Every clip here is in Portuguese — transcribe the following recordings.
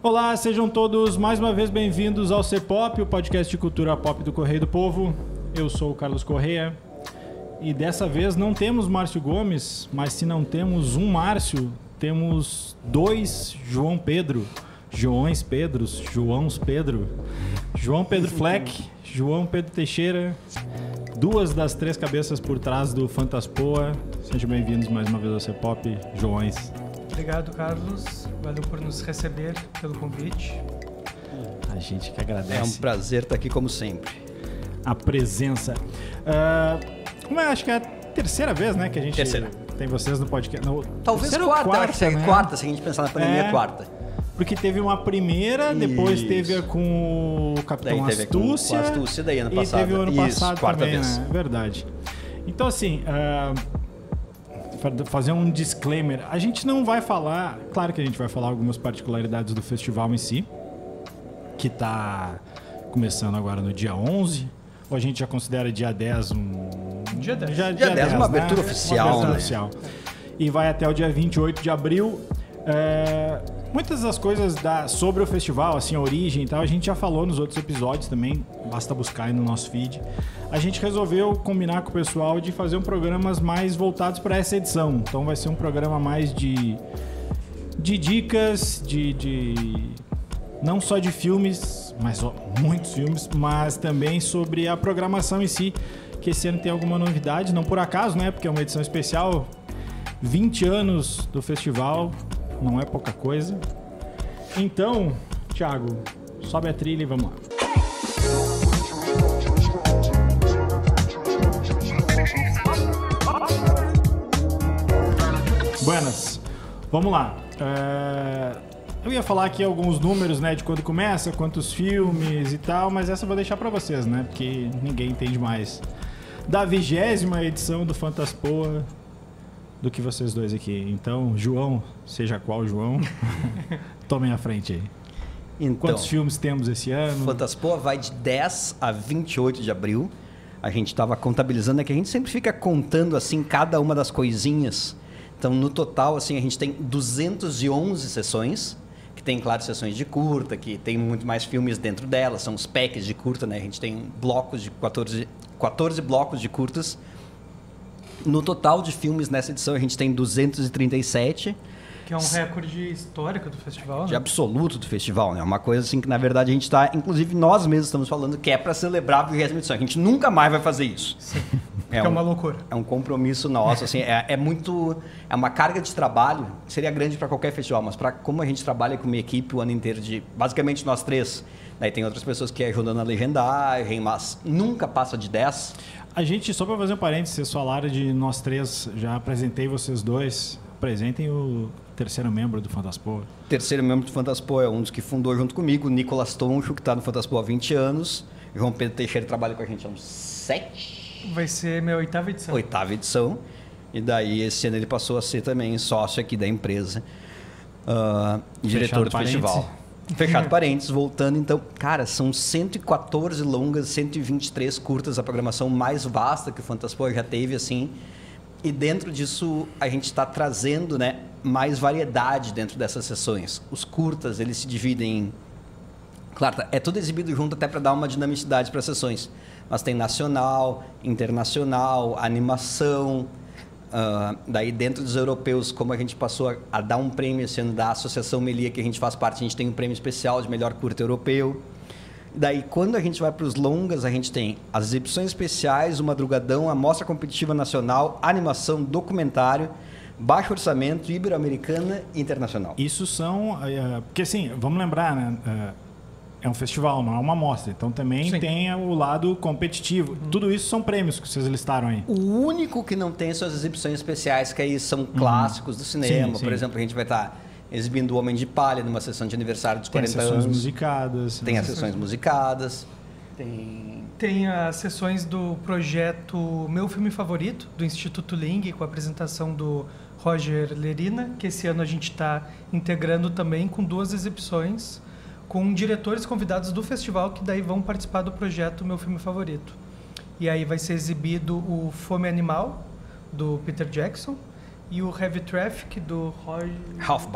Olá, sejam todos mais uma vez bem-vindos ao C-Pop, o podcast de cultura pop do Correio do Povo. Eu sou o Carlos Correia e dessa vez não temos Márcio Gomes, mas se não temos um Márcio, temos dois João Pedro. Joões Pedros, Joãos Pedro. João Pedro Fleck, João Pedro Teixeira, duas das três cabeças por trás do Fantaspoa. Sejam bem-vindos mais uma vez ao C-Pop, Joões. Obrigado, Carlos. Valeu por nos receber, pelo convite. A gente que agradece. É um prazer estar aqui, como sempre. A presença. Acho que é a terceira vez, né, que a gente tem vocês no podcast. Talvez quarta, né? Quarta, se a gente pensar na pandemia, quarta. Porque teve uma primeira, depois teve a com o Capitão Astúcia. Com a Astúcia, daí ano passado. E teve o ano passado quarta também, vez. Né? Verdade. Então, assim... fazer um disclaimer, a gente não vai falar, claro que a gente vai falar algumas particularidades do festival em si, que está começando agora no dia 11, ou a gente já considera dia 10 Dia 10. Dia 10 uma abertura oficial. Uma abertura oficial. E vai até o dia 28 de abril. Muitas das coisas sobre o festival, assim, a origem e tal, a gente já falou nos outros episódios também, basta buscar aí no nosso feed. A gente resolveu combinar com o pessoal de fazer programas mais voltados para essa edição. Então vai ser um programa mais de dicas, não só de filmes, mas muitos filmes, mas também sobre a programação em si, que esse ano tem alguma novidade, não por acaso, né? Porque é uma edição especial, 20 anos do festival, não é pouca coisa. Então, Thiago, sobe a trilha e vamos lá. Buenas, vamos lá. Eu ia falar aqui alguns números, né, de quando começa, quantos filmes e tal, mas essa eu vou deixar pra vocês, né, porque ninguém entende mais da 20ª edição do Fantaspoa do que vocês dois aqui. Então, João, seja qual João, tomem a frente aí. Então, quantos filmes temos esse ano? Fantaspoa vai de 10 a 28 de abril. A gente estava contabilizando, que a gente sempre fica contando assim cada uma das coisinhas. Então, no total, assim, a gente tem 211 sessões, que tem, claro, sessões de curta, que tem muito mais filmes dentro delas, são os packs de curta, né? A gente tem blocos de 14 blocos de curtas. No total de filmes nessa edição, a gente tem 237. Que é um recorde histórico do festival, de né? absoluto do festival, né? Uma coisa assim que, na verdade, a gente está... Inclusive, nós mesmos estamos falando que é para celebrar a 20ª edição. A gente nunca mais vai fazer isso. Sim. É uma loucura. É um compromisso nosso, assim, é uma carga de trabalho, seria grande para qualquer festival, mas para como a gente trabalha com uma equipe o ano inteiro de, basicamente, nós três, daí tem outras pessoas que ajudam a legendagem, mas nunca passa de 10. A gente, só para fazer um parênteses, vocês falaram de nós três, já apresentei vocês dois, apresentem o terceiro membro do Fantaspoa. O terceiro membro do Fantaspoa é um dos que fundou junto comigo, o Nicolas Toncho, que está no Fantaspoa há 20 anos, João Pedro Teixeira trabalha com a gente há uns 7. Vai ser minha 8ª edição. 8ª edição. E daí, esse ano, ele passou a ser também sócio aqui da empresa. Diretor do festival. Fechado parênteses, voltando. Então, cara, são 114 longas, 123 curtas, a programação mais vasta que o Fantaspoa já teve, assim. E dentro disso, a gente está trazendo, né, mais variedade dentro dessas sessões. Os curtas, eles se dividem em... Claro, é tudo exibido junto até para dar uma dinamicidade para as sessões. Mas tem nacional, internacional, animação. Daí, dentro dos europeus, como a gente passou a dar um prêmio esse ano da Associação Melia, que a gente faz parte, a gente tem um prêmio especial de melhor curta europeu. Daí, quando a gente vai para os longas, a gente tem as exibições especiais, o Madrugadão, a Mostra Competitiva Nacional, animação, documentário, baixo orçamento, ibero-americana e internacional. Isso são... porque, assim, vamos lembrar, né? É um festival, não é uma mostra. Então também tem o lado competitivo. Tudo isso são prêmios que vocês listaram aí. O único que não tem são as exibições especiais, que aí são clássicos do cinema. Sim. Por exemplo, a gente vai estar exibindo O Homem de Palha numa sessão de aniversário dos 40 anos. Tem sessões musicadas. Tem as sessões musicadas. Tem as sessões do projeto Meu Filme Favorito, do Instituto Ling, com a apresentação do Roger Lerina, que esse ano a gente está integrando também com 2 exibições, com diretores convidados do festival que daí vão participar do projeto Meu Filme Favorito. E aí vai ser exibido o Fome Animal, do Peter Jackson, e o Heavy Traffic do Ralph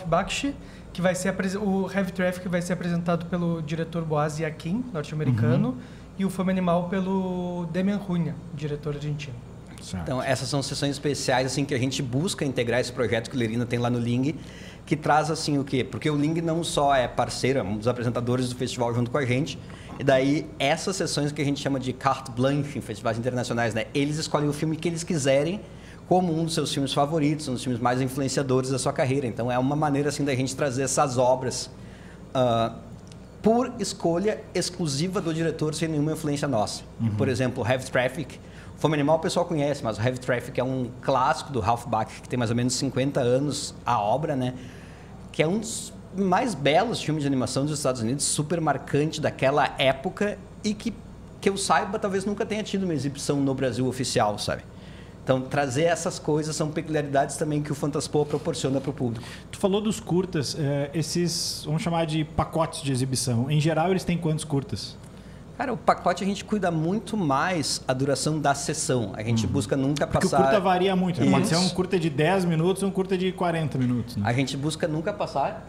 Bakshi, que vai ser o Heavy Traffic vai ser apresentado pelo diretor Boaz Yakin, norte-americano, e o Fome Animal pelo Demian Runha, diretor argentino. Certo. Então, essas são sessões especiais assim que a gente busca integrar esse projeto que o Lerina tem lá no Ling, que traz assim o quê? Porque o Ling não só é parceiro, é um dos apresentadores do festival junto com a gente, e daí essas sessões que a gente chama de carte blanche em festivais internacionais, né? Eles escolhem o filme que eles quiserem como um dos seus filmes favoritos, um dos filmes mais influenciadores da sua carreira. Então, é uma maneira assim da gente trazer essas obras por escolha exclusiva do diretor, sem nenhuma influência nossa. Por exemplo, Heavy Traffic, Fome Animal o pessoal conhece, mas o Heavy Traffic é um clássico do Ralph Bakshi, que tem mais ou menos 50 anos a obra, né? Que é um dos mais belos filmes de animação dos Estados Unidos, super marcante daquela época e que eu saiba, talvez nunca tenha tido uma exibição no Brasil oficial, sabe? Então, trazer essas coisas são peculiaridades também que o Fantaspoa proporciona para o público. Tu falou dos curtas, esses, vamos chamar de pacotes de exibição. Em geral, eles têm quantos curtas? Cara, o pacote a gente cuida muito mais a duração da sessão. A gente busca nunca passar... Porque o curta varia muito, né? Pode ser um curta de 10 minutos ou um curta de 40 minutos. Né? A gente busca nunca passar...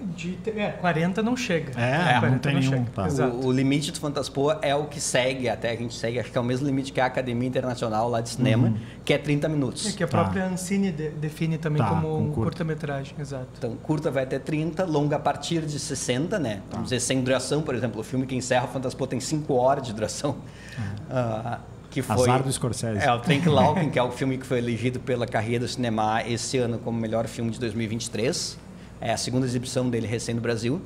40 não chega. 40 não tem nenhum. Tá. O limite do Fantaspoa é o que segue, até a gente segue, acho que é o mesmo limite que a Academia Internacional lá de Cinema, que é 30 minutos. Que a própria Ancine define também como um curta-metragem, exato. Então, curta vai até 30, longa a partir de 60, né? Vamos dizer, sem duração, por exemplo, o filme que encerra o Fantaspoa tem 5 horas de duração. Que foi Azar do Scorsese. O Trank Lauken, que é o filme que foi elegido pela Carreira do Cinema esse ano como melhor filme de 2023. É a segunda exibição dele recém no Brasil.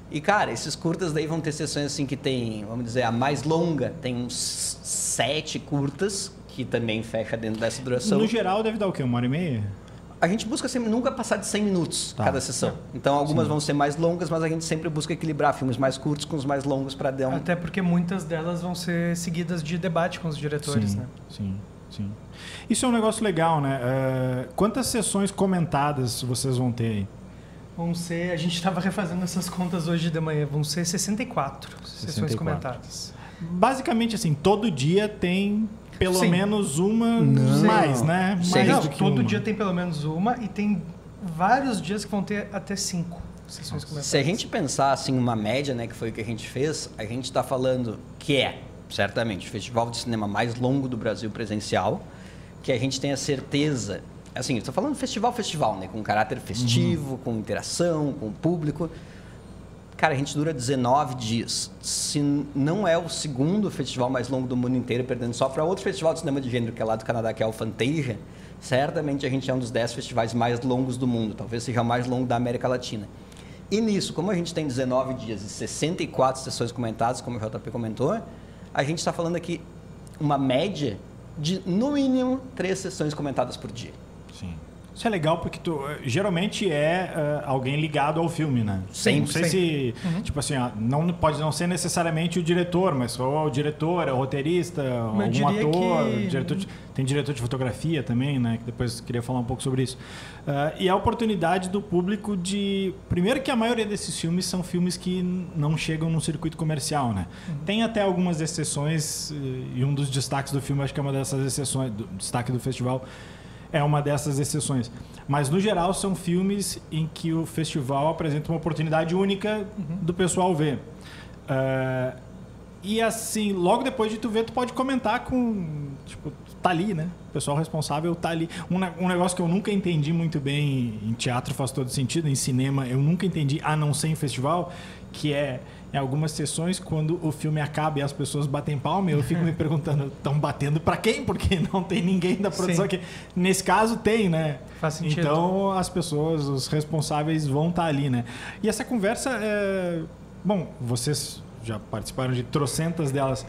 E, cara, esses curtas daí vão ter sessões assim que tem, vamos dizer, a mais longa tem uns 7 curtas, que também fecha dentro dessa duração. No geral deve dar o quê? 1h30? A gente busca sempre nunca passar de 100 minutos cada sessão. Então, algumas vão ser mais longas, mas a gente sempre busca equilibrar filmes mais curtos com os mais longos para dar um... Até porque muitas delas vão ser seguidas de debate com os diretores, né? Sim. Isso é um negócio legal, né? Quantas sessões comentadas vocês vão ter aí? Vão ser... A gente estava refazendo essas contas hoje de manhã. Vão ser 64 sessões comentadas. Basicamente, assim, todo dia tem... Pelo menos uma, mais, né? Mais do que todo dia tem pelo menos uma e tem vários dias que vão ter até 5 sessões comentadas. Se a gente pensar assim uma média, né, que foi o que a gente fez, a gente está falando que é, certamente, o festival de cinema mais longo do Brasil presencial, que a gente tem a certeza... Assim, estou falando festival, né? Com caráter festivo, com interação, com o público... Cara, a gente dura 19 dias. Se não é o segundo festival mais longo do mundo inteiro, perdendo só para outro festival de cinema de gênero, que é lá do Canadá, que é o Fantasia, certamente a gente é um dos 10 festivais mais longos do mundo. Talvez seja o mais longo da América Latina. E nisso, como a gente tem 19 dias e 64 sessões comentadas, como o JP comentou, a gente está falando aqui uma média de, no mínimo, 3 sessões comentadas por dia. Sim. Isso é legal porque geralmente é alguém ligado ao filme, né? Sempre. Não sei se, tipo assim, não pode não ser necessariamente o diretor, mas só o diretor, o roteirista, algum ator, tem diretor de fotografia também, né? Que depois queria falar um pouco sobre isso. E a oportunidade do público de... Primeiro que a maioria desses filmes são filmes que não chegam no circuito comercial, né? Tem até algumas exceções, e um dos destaques do filme, acho que é uma dessas exceções, do destaque do festival, é uma dessas exceções. Mas, no geral, são filmes em que o festival apresenta uma oportunidade única do pessoal ver. E, assim, logo depois de tu ver, tu pode comentar com... Tipo, tá ali, né? O pessoal responsável tá ali. Um negócio que eu nunca entendi muito bem, em teatro faz todo sentido, em cinema eu nunca entendi, a não ser em festival, que é... Em algumas sessões, quando o filme acaba e as pessoas batem palma, eu fico me perguntando, estão batendo para quem? Porque não tem ninguém da produção aqui. Nesse caso, tem, né? Faz sentido. Então, as pessoas, os responsáveis vão estar ali, né? E essa conversa, bom, vocês já participaram de trocentas delas.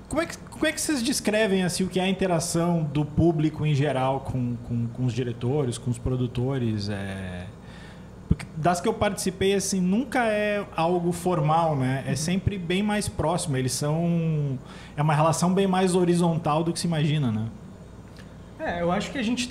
Como é que vocês descrevem assim, o que é a interação do público em geral com os diretores, com os produtores? Porque das que eu participei, assim, nunca é algo formal, né? É sempre bem mais próximo. Eles são... É uma relação bem mais horizontal do que se imagina, né? Eu acho que a gente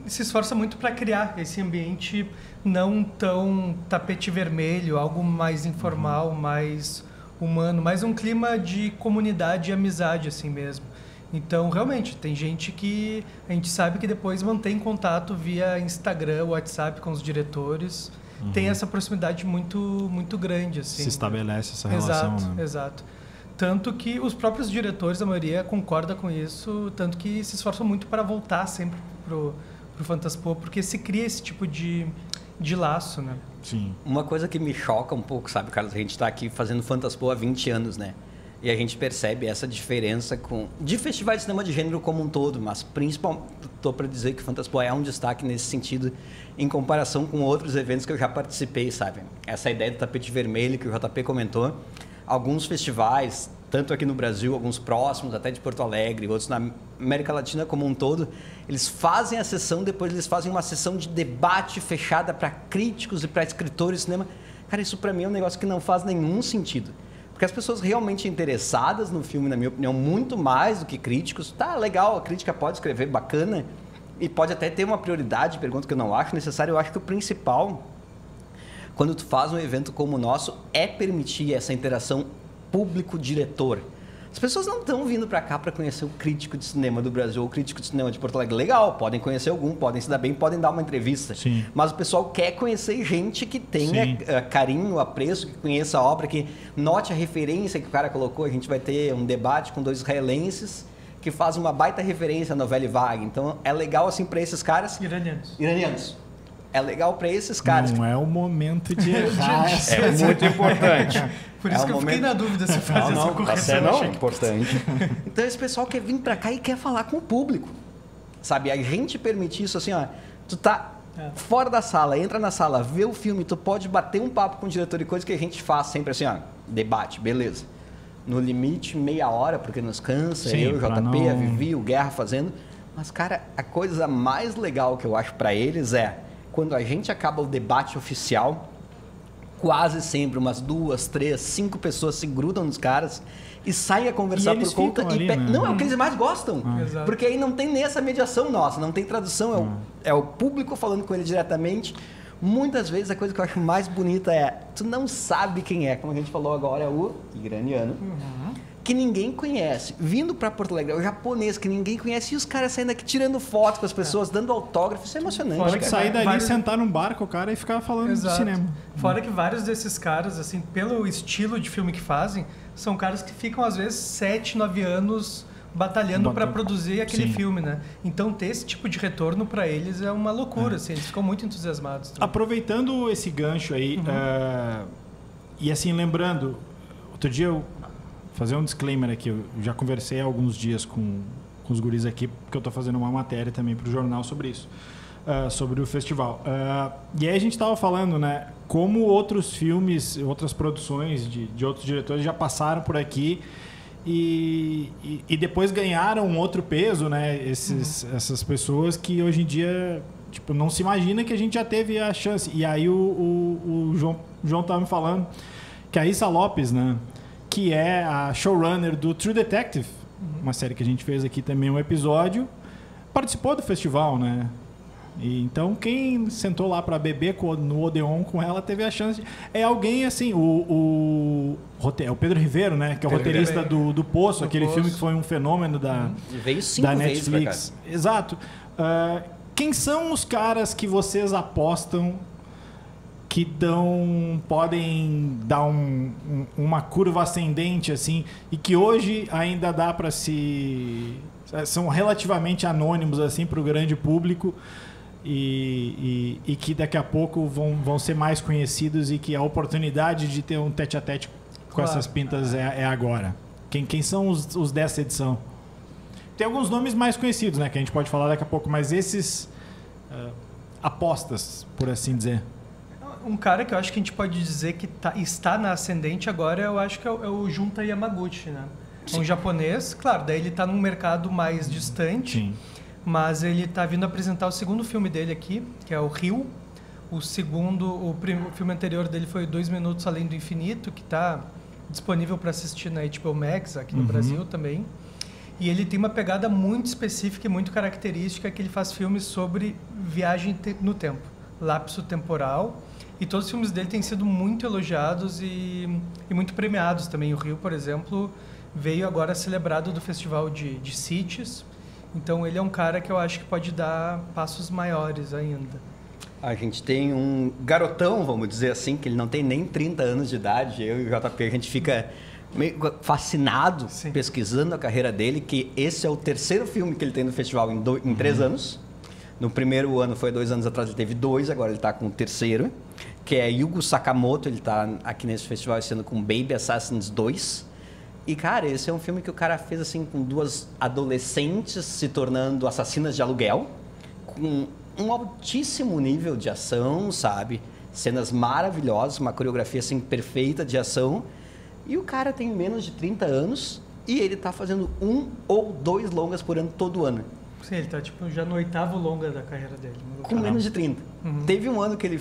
se esforça muito para criar esse ambiente não tão tapete vermelho, algo mais informal, mais humano, mais um clima de comunidade e amizade, assim mesmo. Então, realmente, tem gente que a gente sabe que depois mantém contato via Instagram, WhatsApp com os diretores. Tem essa proximidade muito grande, assim. Se estabelece essa relação, exato, né? Exato. Tanto que os próprios diretores, a maioria, concorda com isso, tanto que se esforçam muito para voltar sempre pro Fantaspoa, porque se cria esse tipo de laço, né? Sim. Uma coisa que me choca um pouco, sabe, Carlos? A gente está aqui fazendo Fantaspoa há 20 anos, né? E a gente percebe essa diferença de festivais de cinema de gênero como um todo, mas principalmente, estou para dizer que o Fantaspoa é um destaque nesse sentido, em comparação com outros eventos que eu já participei, sabe? Essa ideia do tapete vermelho que o JP comentou, alguns festivais, tanto aqui no Brasil, alguns próximos, até de Porto Alegre, outros na América Latina como um todo, eles fazem a sessão, depois eles fazem uma sessão de debate fechada para críticos e para escritores de cinema. Cara, isso para mim é um negócio que não faz nenhum sentido. Porque as pessoas realmente interessadas no filme, na minha opinião, muito mais do que críticos, tá legal, a crítica pode escrever bacana e pode até ter uma prioridade, pergunta que eu não acho necessário. Eu acho que o principal, quando tu faz um evento como o nosso, é permitir essa interação público-diretor. As pessoas não estão vindo para cá para conhecer o crítico de cinema do Brasil ou o crítico de cinema de Porto Alegre. Legal, podem conhecer algum, podem se dar bem, podem dar uma entrevista. Sim. Mas o pessoal quer conhecer gente que tenha carinho, apreço, que conheça a obra, que note a referência que o cara colocou. A gente vai ter um debate com 2 israelenses que fazem uma baita referência à novela Vague. Então é legal assim para esses caras. Iranianos. É legal para esses caras. Não é o momento de errar. É muito importante. Por isso que eu fiquei na dúvida se fazer essa correção. Não, é importante. Então esse pessoal quer vir para cá e quer falar com o público. Sabe, a gente permite isso assim, ó. Tu tá fora da sala, entra na sala, vê o filme, tu pode bater um papo com o diretor e coisa que a gente faz sempre assim, ó. Debate, beleza. No limite, meia hora, porque nos cansa. Sim, eu, o JP, não... a Vivi, o Guerra fazendo. Mas, cara, a coisa mais legal que eu acho para eles é quando a gente acaba o debate oficial, quase sempre umas 2, 3, 5 pessoas se grudam nos caras e saem a conversar por conta. Ali, né? Não, é o que eles mais gostam. Exato. Porque aí não tem nem essa mediação nossa, não tem tradução, é o público falando com ele diretamente. Muitas vezes a coisa que eu acho mais bonita é, tu não sabe quem é, como a gente falou agora, é o iraniano, que ninguém conhece, vindo para Porto Alegre, é o japonês que ninguém conhece, e os caras saindo aqui tirando foto com as pessoas, dando autógrafo, isso é emocionante. Pode sair dali, sentar num barco, o cara, e ficar falando de cinema. Fora que vários desses caras, assim, pelo estilo de filme que fazem, são caras que ficam, às vezes, 7, 9 anos batalhando para produzir aquele filme, né? Então, ter esse tipo de retorno para eles é uma loucura, assim, eles ficam muito entusiasmados. Também. Aproveitando esse gancho aí, e assim, lembrando, outro dia eu fazer um disclaimer aqui, eu já conversei há alguns dias com os guris aqui, porque eu estou fazendo uma matéria também para o jornal sobre isso, sobre o festival. E aí a gente estava falando, né, como outros filmes, outras produções de outros diretores já passaram por aqui e depois ganharam um outro peso, né, essas pessoas que hoje em dia tipo, não se imagina que a gente já teve a chance. E aí o João estava me falando que a Issa Lopes, né, que é a showrunner do True Detective, uma série que a gente fez aqui também, um episódio, participou do festival, né? E então, quem sentou lá para beber no Odeon com ela teve a chance. É alguém assim, o Pedro Ribeiro, né? Que é o roteirista do Poço, aquele filme que foi um fenômeno da Netflix. Exato. Quem são os caras que vocês apostam que podem dar uma curva ascendente assim, e que hoje ainda dá para são relativamente anônimos assim para o grande público e que daqui a pouco vão ser mais conhecidos e que a oportunidade de ter um tete-a-tete com essas pintas é agora? Quem são os dessa edição? Tem alguns nomes mais conhecidos, né, que a gente pode falar daqui a pouco, mas esses apostas, por assim dizer. Um cara que eu acho que a gente pode dizer que está na ascendente agora, eu acho que é o Junta Yamaguchi, né? É um japonês, claro, daí ele está num mercado mais distante, sim, mas ele está vindo apresentar o segundo filme dele aqui, que é o Rio. O filme anterior dele foi 2 Minutos Além do Infinito, que está disponível para assistir na HBO Max, aqui no Brasil também. E ele tem uma pegada muito específica e muito característica, que ele faz filmes sobre viagem no tempo, lapso temporal. E todos os filmes dele têm sido muito elogiados e muito premiados também. O Rio, por exemplo, veio agora celebrado do Festival de Cities. Então ele é um cara que eu acho que pode dar passos maiores ainda. A gente tem um garotão, vamos dizer assim, que ele não tem nem 30 anos de idade. Eu e o JP, a gente fica meio fascinado pesquisando a carreira dele, que esse é o terceiro filme que ele tem no festival em 3 anos. No primeiro ano, foi 2 anos atrás, ele teve 2, agora ele está com o terceiro, que é Yugo Sakamoto. Ele está aqui nesse festival esse ano com Baby Assassins 2. E, cara, esse é um filme que o cara fez assim com 2 adolescentes se tornando assassinas de aluguel, com um altíssimo nível de ação, sabe? Cenas maravilhosas, uma coreografia assim perfeita de ação. E o cara tem menos de 30 anos e ele tá fazendo 1 ou 2 longas por ano todo ano. Sim, ele tá tipo já no 8º longa da carreira dele. Com menos de 30. Teve um ano que ele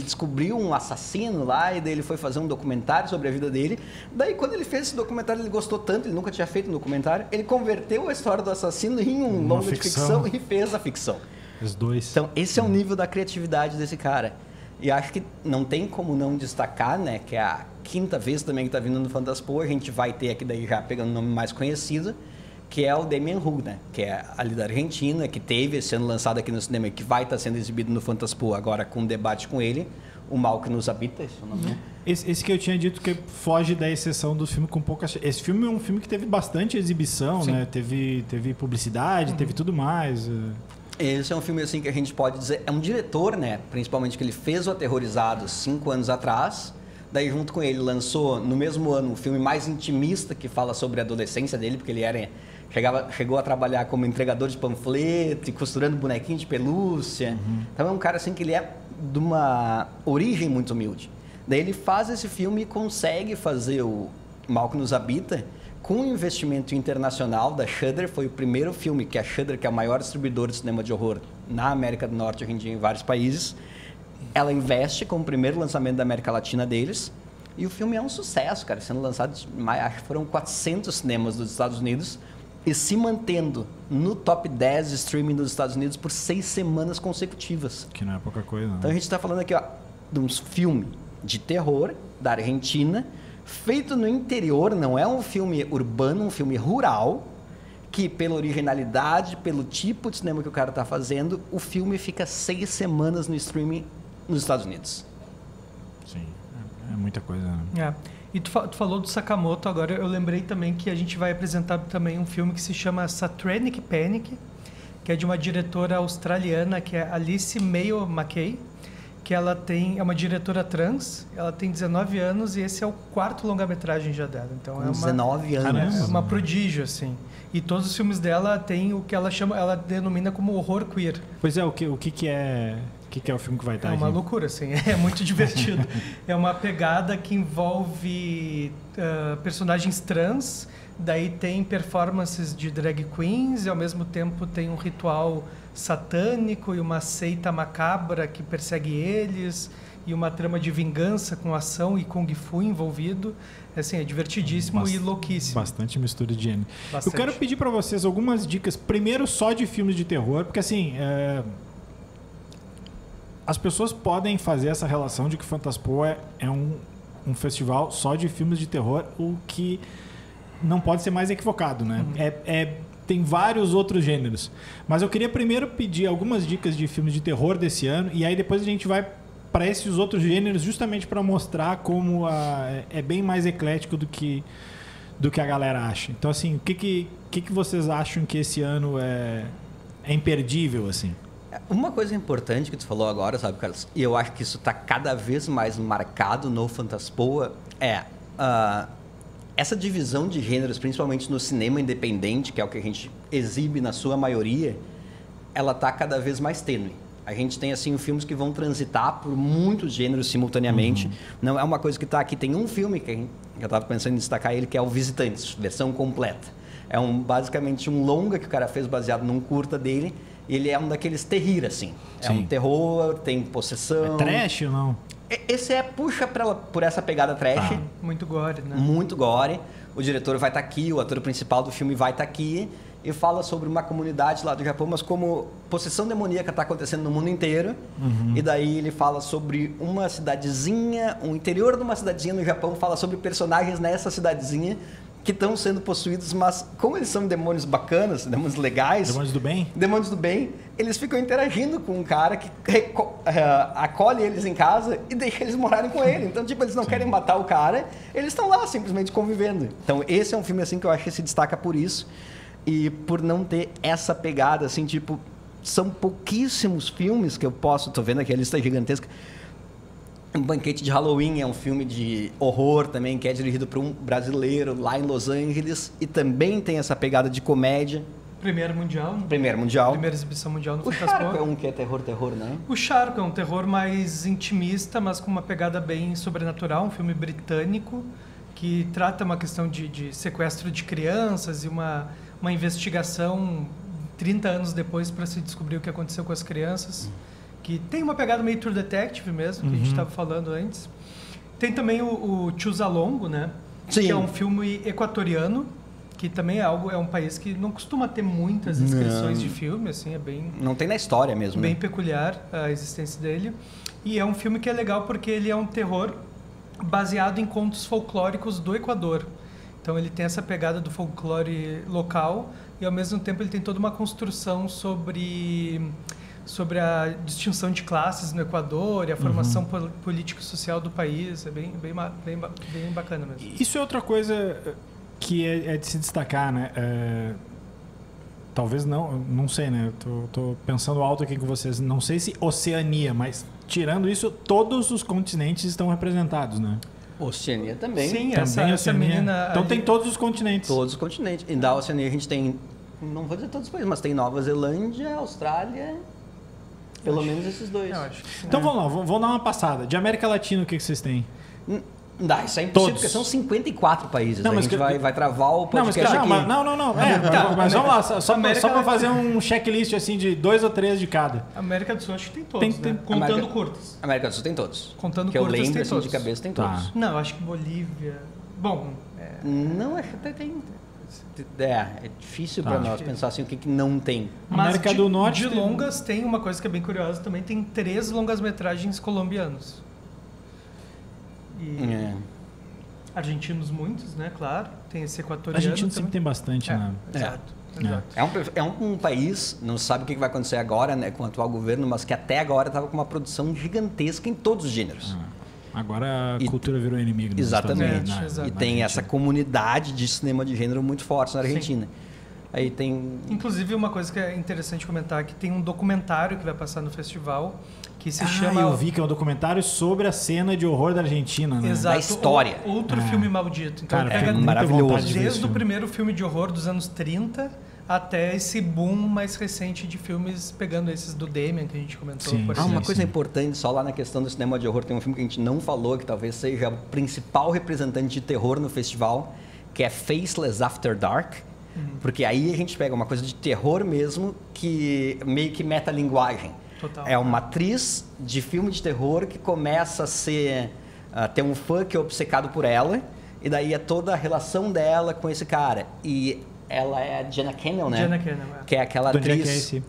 descobriu um assassino lá e daí ele foi fazer um documentário sobre a vida dele. Daí quando ele fez esse documentário, ele gostou tanto, ele nunca tinha feito um documentário, ele converteu a história do assassino em um longa de ficção e fez a ficção. Os 2. Então esse é o nível da criatividade desse cara. E acho que não tem como não destacar, né, que é a 5ª vez também que está vindo no Fantaspoa. A gente vai ter aqui daí já pegando o nome mais conhecido, que é o Damien Hu, né, que é ali da Argentina, que teve esse ano lançado aqui no cinema e que vai estar sendo exibido no Fantaspoa agora com um debate com ele, O Mal que Nos Habita, esse é o nome. Esse que eu tinha dito que foge da exceção do filme com poucas... Esse filme é um filme que teve bastante exibição, né, teve publicidade, teve tudo mais... Esse é um filme assim que a gente pode dizer, é um diretor, né, principalmente que ele fez o Aterrorizados 5 anos atrás, daí junto com ele lançou no mesmo ano um filme mais intimista que fala sobre a adolescência dele, porque ele chegou a trabalhar como entregador de panfleto e costurando bonequinho de pelúcia. Então é um cara assim que ele é de uma origem muito humilde. Daí ele faz esse filme e consegue fazer o Mal que Nos Habita com um investimento internacional da Shudder. Foi o primeiro filme que a Shudder, que é o maior distribuidor de cinema de horror na América do Norte, hoje em dia em vários países, ela investe como o primeiro lançamento da América Latina deles. E o filme é um sucesso, cara, sendo lançado, acho que foram 400 cinemas dos Estados Unidos e se mantendo no top 10 de streaming dos Estados Unidos por 6 semanas consecutivas. Que não é pouca coisa, não. Então a gente está falando aqui, ó, de um filme de terror da Argentina, feito no interior, não é um filme urbano, um filme rural, que pela originalidade, pelo tipo de cinema que o cara está fazendo, o filme fica 6 semanas no streaming nos Estados Unidos. Sim, é muita coisa. Né? E tu falou do Sakamoto, agora eu lembrei também que a gente vai apresentar também um filme que se chama Satanic Panic, que é de uma diretora australiana, que é Alice Mayo McKay, que ela é uma diretora trans, ela tem 19 anos e esse é o 4º longa-metragem já dela. Então, 19 anos. É uma prodígio, assim. E todos os filmes dela tem o que ela chama, ela denomina como horror queer. Pois é, o que é o filme que vai estar aqui? É uma loucura, assim, é muito divertido. É uma pegada que envolve personagens trans, daí tem performances de drag queens e ao mesmo tempo tem um ritual satânico e uma seita macabra que persegue eles e uma trama de vingança com ação e kung fu envolvido. Assim, é divertidíssimo e louquíssimo. Bastante mistura de gênero. Eu quero pedir para vocês algumas dicas, primeiro só de filmes de terror, porque assim, as pessoas podem fazer essa relação de que Fantaspoa é um festival só de filmes de terror, o que não pode ser mais equivocado, né? Tem vários outros gêneros. Mas eu queria primeiro pedir algumas dicas de filmes de terror desse ano e aí depois a gente vai para esses outros gêneros justamente para mostrar como é bem mais eclético do que a galera acha. Então, assim, o que vocês acham que esse ano é imperdível, assim? Uma coisa importante que tu falou agora, sabe, Carlos? E eu acho que isso está cada vez mais marcado no Fantaspoa essa divisão de gêneros, principalmente no cinema independente, que é o que a gente exibe na sua maioria, ela está cada vez mais tênue. A gente tem assim filmes que vão transitar por muitos gêneros simultaneamente. Não é uma coisa que está aqui. Tem um filme que eu estava pensando em destacar ele, que é o Visitantes, versão completa. É basicamente um longa que o cara fez baseado num curta dele. Ele é um daqueles terrir, assim. É um terror, tem possessão. É trash ou não? Esse puxa por essa pegada trash. Muito gore, né? Muito gore. O diretor vai estar aqui, o ator principal do filme vai estar aqui e fala sobre uma comunidade lá do Japão, mas como possessão demoníaca está acontecendo no mundo inteiro. E daí ele fala sobre uma cidadezinha, o interior de uma cidadezinha no Japão, fala sobre personagens nessa cidadezinha que estão sendo possuídos, mas como eles são demônios bacanas, demônios legais... Demônios do bem? Demônios do bem, eles ficam interagindo com um cara que acolhe eles em casa e deixa eles morarem com ele. Então, tipo, eles não querem matar o cara, eles estão lá simplesmente convivendo. Então, esse é um filme, assim, que eu acho que se destaca por isso e por não ter essa pegada, assim, tipo... São pouquíssimos filmes que eu posso... Tô vendo aqui a lista gigantesca. Um Banquete de Halloween é um filme de horror também, que é dirigido por um brasileiro lá em Los Angeles e também tem essa pegada de comédia. Primeira Mundial. Primeira exibição mundial no O Shark é um que é terror, né? O Shark é um terror mais intimista, mas com uma pegada bem sobrenatural, um filme britânico que trata uma questão de sequestro de crianças e uma investigação 30 anos depois para se descobrir o que aconteceu com as crianças. Que tem uma pegada meio True Detective mesmo, que a gente estava falando antes. Tem também o Chuzalongo, né? Sim. Que é um filme equatoriano, que também é um país que não costuma ter muitas inscrições de filme, assim, é bem... Não tem na história mesmo, bem né? peculiar a existência dele. E é um filme que é legal porque ele é um terror baseado em contos folclóricos do Equador. Então ele tem essa pegada do folclore local e ao mesmo tempo ele tem toda uma construção sobre a distinção de classes no Equador e a formação político-social do país. É bem bacana mesmo. Isso é outra coisa que é de se destacar, né? Talvez não sei, né? Tô pensando alto aqui com vocês. Não sei se Oceania, mas tirando isso, todos os continentes estão representados, né? Oceania também. Sim, também essa menina... Então tem todos os continentes. Todos os continentes. E da Oceania a gente tem, não vou dizer todos os países, mas tem Nova Zelândia, Austrália... Pelo menos esses dois. Eu acho que sim. Então vamos lá, vamos dar uma passada. De América Latina, o que vocês têm? Não, isso é impossível, Todos. porque são 54 países. Não, a mas gente que- vai travar o Não, podcast aqui. não. Mas vamos lá, só para fazer um checklist assim de 2 ou 3 de cada. América do Sul acho que tem todos, Tem- né? Contando América- curtas. América do Sul tem todos. Contando que eu curtas lembro tem assim, todos. de cabeça tem Tá. todos. Não, acho que Bolívia... Bom, Não, acho que até tem. É difícil Tá. para nós pensar assim o que não tem. mas América do Norte de tem- longas tem uma coisa que é bem curiosa também. Tem 3 longas-metragens colombianos. E É. argentinos muitos, né? Claro. Tem esse A equatoriano gente sempre também. tem bastante, né? Exato. É. Exato. É um país, não sabe o que vai acontecer agora, né, com o atual governo, mas que até agora estava com uma produção gigantesca em todos os gêneros. Agora a E- cultura virou inimigo. nos Exatamente. Estados Unidos, né? Exato. E Na tem Argentina. essa comunidade de cinema de gênero muito forte na Argentina. Aí tem... Inclusive, uma coisa que é interessante comentar, que tem um documentário que vai passar no festival, que se chama... eu vi que é um documentário sobre a cena de horror da Argentina, né? Exato. Da história. Outro filme maldito. Então, Cara, pega tem muita maravilhoso. vontade de ver esse desde o filme. primeiro filme de horror dos anos 30 até esse boom mais recente de filmes, pegando esses do Damien que a gente comentou, Sim. por Ah, exemplo. uma coisa importante, só lá na questão do cinema de horror, tem um filme que a gente não falou, que talvez seja o principal representante de terror no festival, que é Faceless After Dark. Porque aí a gente pega uma coisa de terror mesmo, que meio que metalinguagem. Total. É uma atriz de filme de terror que começa a ter um fã que é obcecado por ela, e daí é toda a relação dela com esse cara. E ela é a Jenna Cannon, né? Jenna Cannon, é. Que é aquela De onde é que é atriz... esse?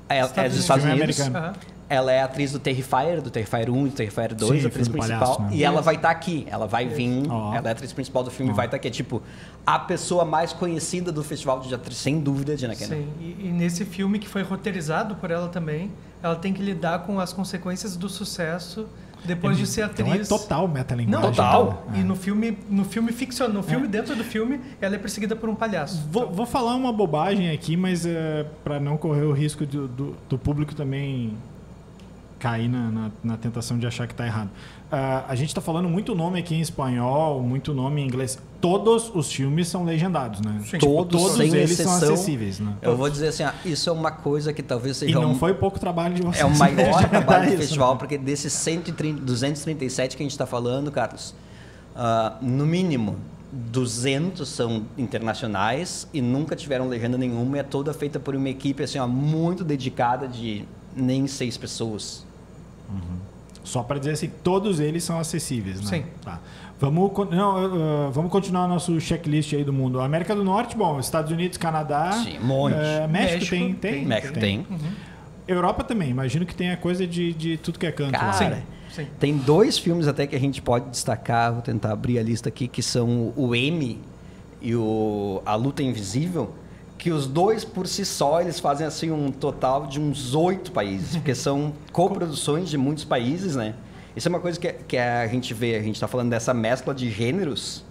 É dos Estados Filme Unidos. americano. Aham. Ela é a atriz do Terrifier 1 e do Terrifier 2, Sim, a atriz filme do principal. palhaço, né? E ela vai estar aqui. Ela vai vir. Ó. Ela é a atriz principal do filme, Ó. vai estar aqui. É tipo, a pessoa mais conhecida do festival de atriz, sem dúvida, Jenna Cannon. Sim, e nesse filme que foi roteirizado por ela também, ela tem que lidar com as consequências do sucesso depois de ser atriz. Então é total metalinguagem. Não, Total. E no filme ficcional, no filme dentro do filme, ela é perseguida por um palhaço. Vou falar uma bobagem aqui, mas para não correr o risco do público também cair na tentação de achar que está errado. A gente está falando muito nome aqui em espanhol, muito nome em inglês. Todos os filmes são legendados, né? Sim. Todos, sem eles exceção. são acessíveis, né? Eu vou dizer assim, isso é uma coisa que talvez E seja não foi pouco trabalho de vocês. é o maior de trabalho do isso, festival, né? porque desses 237 que a gente está falando, Carlos, no mínimo 200 são internacionais e nunca tiveram legenda nenhuma, e é toda feita por uma equipe assim, muito dedicada de nem 6 pessoas. Só para dizer assim, todos eles são acessíveis, né? Sim. Tá. Vamos continuar nosso checklist aí do mundo. América do Norte, bom, Estados Unidos, Canadá. Sim, um monte. México tem? México tem. Europa também, imagino que tenha coisa de tudo que é canto lá. Cara, Sim. tem 2 filmes até que a gente pode destacar, vou tentar abrir a lista aqui, que são o M, e A Luta Invisível, que os dois por si só eles fazem assim um total de uns 8 países, porque são coproduções de muitos países, né? Isso é uma coisa que a gente vê, a gente está falando dessa mescla de gêneros,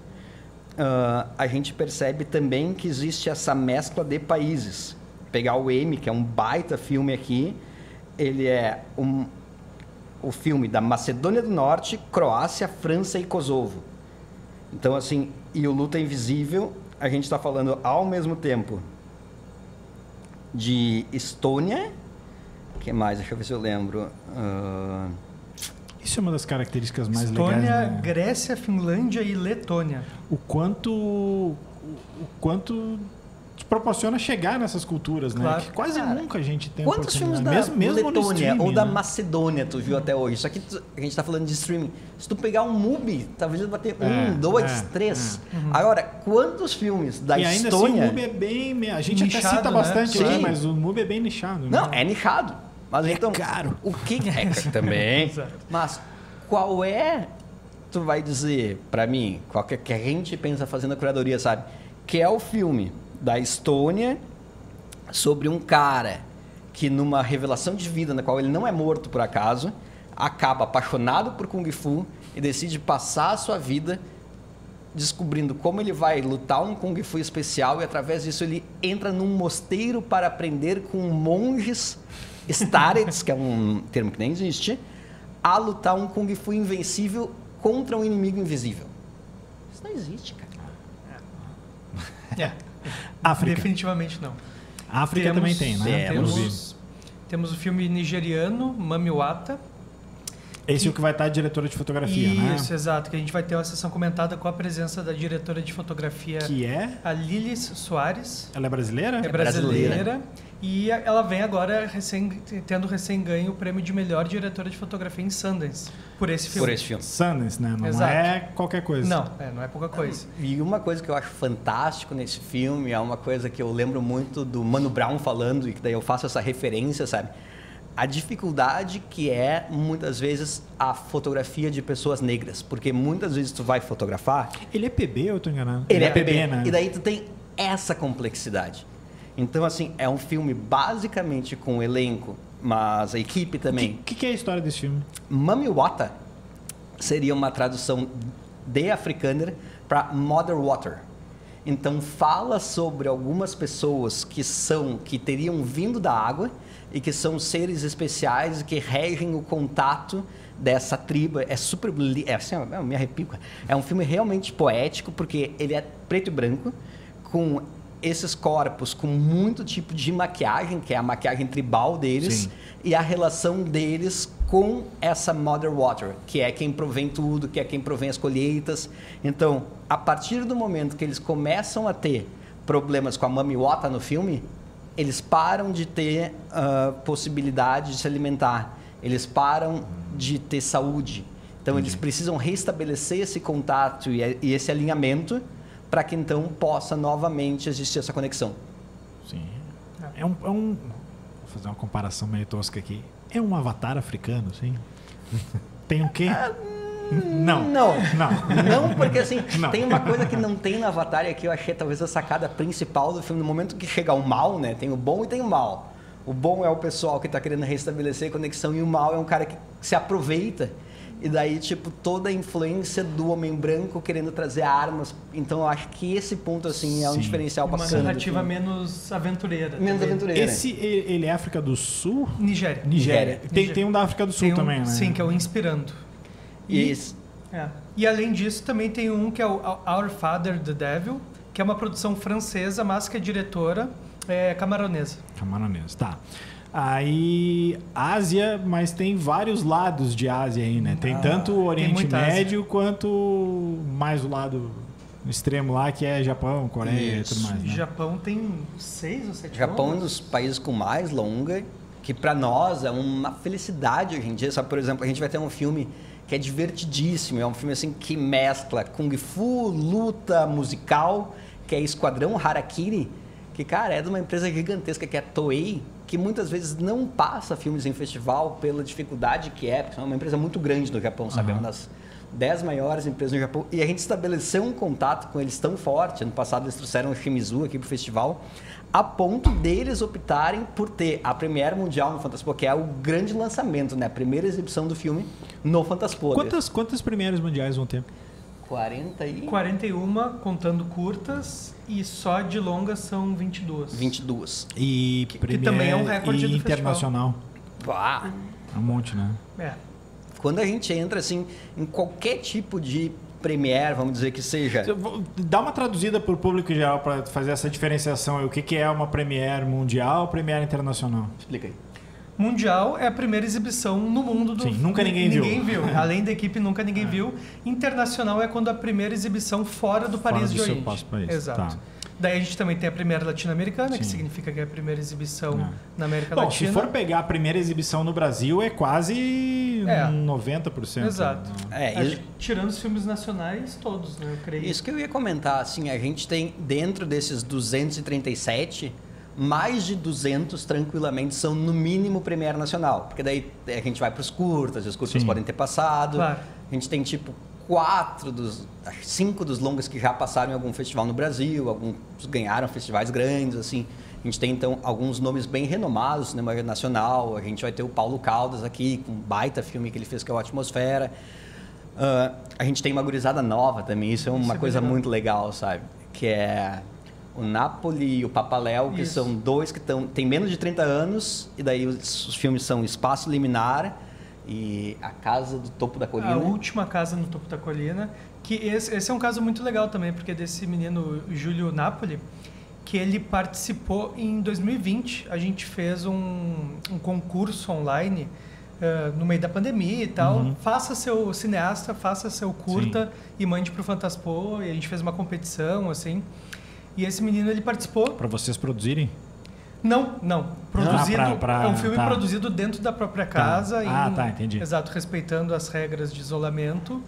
a gente percebe também que existe essa mescla de países. Pegar o M, que é um baita filme aqui, ele é o filme da Macedônia do Norte, Croácia, França e Kosovo. Então, assim, e o Luta Invisível, a gente está falando ao mesmo tempo de Estônia, o que mais? Deixa eu ver se eu lembro. Isso é uma das características mais Estônia, legais, né? Grécia, Finlândia e Letônia. O quanto te proporciona chegar nessas culturas, Claro. né? Que quase nunca a gente tem Quantos filmes da mesmo no Letônia streaming, ou da né? Macedônia tu viu até hoje? Só que a gente está falando de streaming. Se tu pegar um MUBI, talvez ele vai ter dois, três. Agora, quantos filmes da E ainda Estônia... assim o MUBI é bem... A gente Nichado, até cita né? bastante, né? Sim. Mas o MUBI é bem nichado. Não, né? é nichado. Mas então, caro. o que é também? Exato. Mas qual é, tu vai dizer pra mim, qual que a gente pensa fazendo a curadoria, sabe? Que é o filme da Estônia sobre um cara que numa revelação de vida, na qual ele não é morto por acaso, acaba apaixonado por Kung Fu e decide passar a sua vida descobrindo como ele vai lutar um Kung Fu especial, e através disso ele entra num mosteiro para aprender com monges starets, que é um termo que nem existe, a lutar um Kung Fu invencível contra um inimigo invisível. Isso não existe, cara. África. Definitivamente não. África também tem, né? Temos o filme nigeriano, Mami Wata. Esse é o que vai estar a diretora de fotografia, né? Isso, exato. Que a gente vai ter uma sessão comentada com a presença da diretora de fotografia, Que é? a Lilis Soares. Ela é brasileira? É brasileira. E ela vem agora tendo recém-ganho o prêmio de melhor diretora de fotografia em Sundance por esse filme. Por esse filme. Sundance, né? Não Exato. é qualquer coisa. Não é pouca coisa. E uma coisa que eu acho fantástico nesse filme, é uma coisa que eu lembro muito do Mano Brown falando, e que daí eu faço essa referência, sabe? A dificuldade que é, muitas vezes, a fotografia de pessoas negras. Porque muitas vezes tu vai fotografar... Ele é PB, eu tô enganado? Ele é PB, né? E daí tu tem essa complexidade. Então, assim, é um filme basicamente com elenco, mas a equipe também. O que é a história desse filme? Mami Wata seria uma tradução de Afrikaner para Mother Water. Então, fala sobre algumas pessoas que teriam vindo da água e que são seres especiais que regem o contato dessa tribo. É super... eu me arrepio. É um filme realmente poético, porque ele é preto e branco, com esses corpos com muito tipo de maquiagem, que é a maquiagem tribal deles, Sim. e a relação deles com essa Mother Water, que é quem provém tudo, que é quem provém as colheitas. Então, a partir do momento que eles começam a ter problemas com a Mami Wata no filme, eles param de ter possibilidade de se alimentar, eles param de ter saúde. Então, eles precisam restabelecer esse contato e esse alinhamento para que então possa novamente existir essa conexão. Sim. Vou fazer uma comparação meio tosca aqui. É um avatar africano, sim? Tem o quê? Não, porque assim, não. Tem uma coisa que não tem no Avatar, e aqui eu achei talvez a sacada principal do filme. No momento que chega o mal, né? Tem o bom e tem o mal. O bom é o pessoal que está querendo restabelecer a conexão, e o mal é um cara que se aproveita. E daí, tipo, toda a influência do homem branco querendo trazer armas. Então, eu acho que esse ponto, assim, é um diferencial Uma bacana. narrativa menos aventureira. Menos também. aventureira. Ele é África do Sul? Nigéria. Tem um da África do Sul também, né? Sim, que é o Inspirando. E além disso, também tem um que é o Our Father, the Devil, que é uma produção francesa, mas que a diretora é camaronesa. Camaronesa, tá. Aí, Ásia, mas tem vários lados de Ásia aí, né? Tem tanto o Oriente Médio quanto mais o lado extremo lá, que é Japão, Coreia e tudo mais, né? Japão tem 6 ou 7 Japão é um dos países com mais longa, que para nós é uma felicidade hoje em dia. Só, por exemplo, a gente vai ter um filme que é divertidíssimo, é um filme assim que mescla Kung Fu, luta, musical, que é Esquadrão Harakiri, que, cara, é de uma empresa gigantesca que é a Toei, que muitas vezes não passa filmes em festival pela dificuldade que é, porque é uma empresa muito grande no Japão, sabe? É uma das 10 maiores empresas no Japão, e a gente estabeleceu um contato com eles tão forte. Ano passado eles trouxeram o Shimizu aqui pro festival, a ponto deles optarem por ter a premiere mundial no Fantaspoa, que é o grande lançamento, né? A primeira exibição do filme no Fantaspoa. Quantas premieres mundiais vão ter? 41, contando curtas, e só de longas são 22. 22. E que também é um recorde do internacional. Pá. É um monte, né? É. Quando a gente entra assim em qualquer tipo de premiere, vamos dizer que seja... Dá uma traduzida para o público em geral para fazer essa diferenciação. O que é uma premiere mundial ou premiere internacional? Explica aí. Mundial é a primeira exibição no mundo do... Sim, nunca ninguém viu. Além da equipe, nunca ninguém viu. Internacional é quando a primeira exibição fora do Paris de Oriente. País. Exato. Tá. Daí a gente também tem a primeira latino-americana, que significa que é a primeira exibição na América Latina. Se for pegar a primeira exibição no Brasil, é quase 90%. Exato. Né? Tirando os filmes nacionais, todos, né? Eu creio. Isso que eu ia comentar, assim, a gente tem dentro desses 237, mais de 200 tranquilamente são no mínimo premiere nacional, porque daí a gente vai para os curtas, e os curtas podem ter passado. Claro. A gente tem tipo 5 dos longas que já passaram em algum festival no Brasil, alguns ganharam festivais grandes, assim. A gente tem, então, alguns nomes bem renomados no cinema nacional. A gente vai ter o Paulo Caldas aqui, com um baita filme que ele fez, que é o Atmosfera. A gente tem uma gurizada nova também, isso é uma coisa muito legal, sabe? Que é o Napoli e o Papaléu, que são dois que têm menos de 30 anos, e daí os filmes são Espaço Liminar e A Casa do Topo da Colina. A Última Casa no Topo da Colina, que esse é um caso muito legal também, porque é desse menino Júlio Napoli, que ele participou em 2020. A gente fez um concurso online no meio da pandemia e tal. Faça seu cineasta, faça seu curta e mande para o Fantaspoa. E a gente fez uma competição, assim. E esse menino, ele participou. Para vocês produzirem? Não. Produzido, é um filme produzido dentro da própria casa. Entendi. Exato, respeitando as regras de isolamento.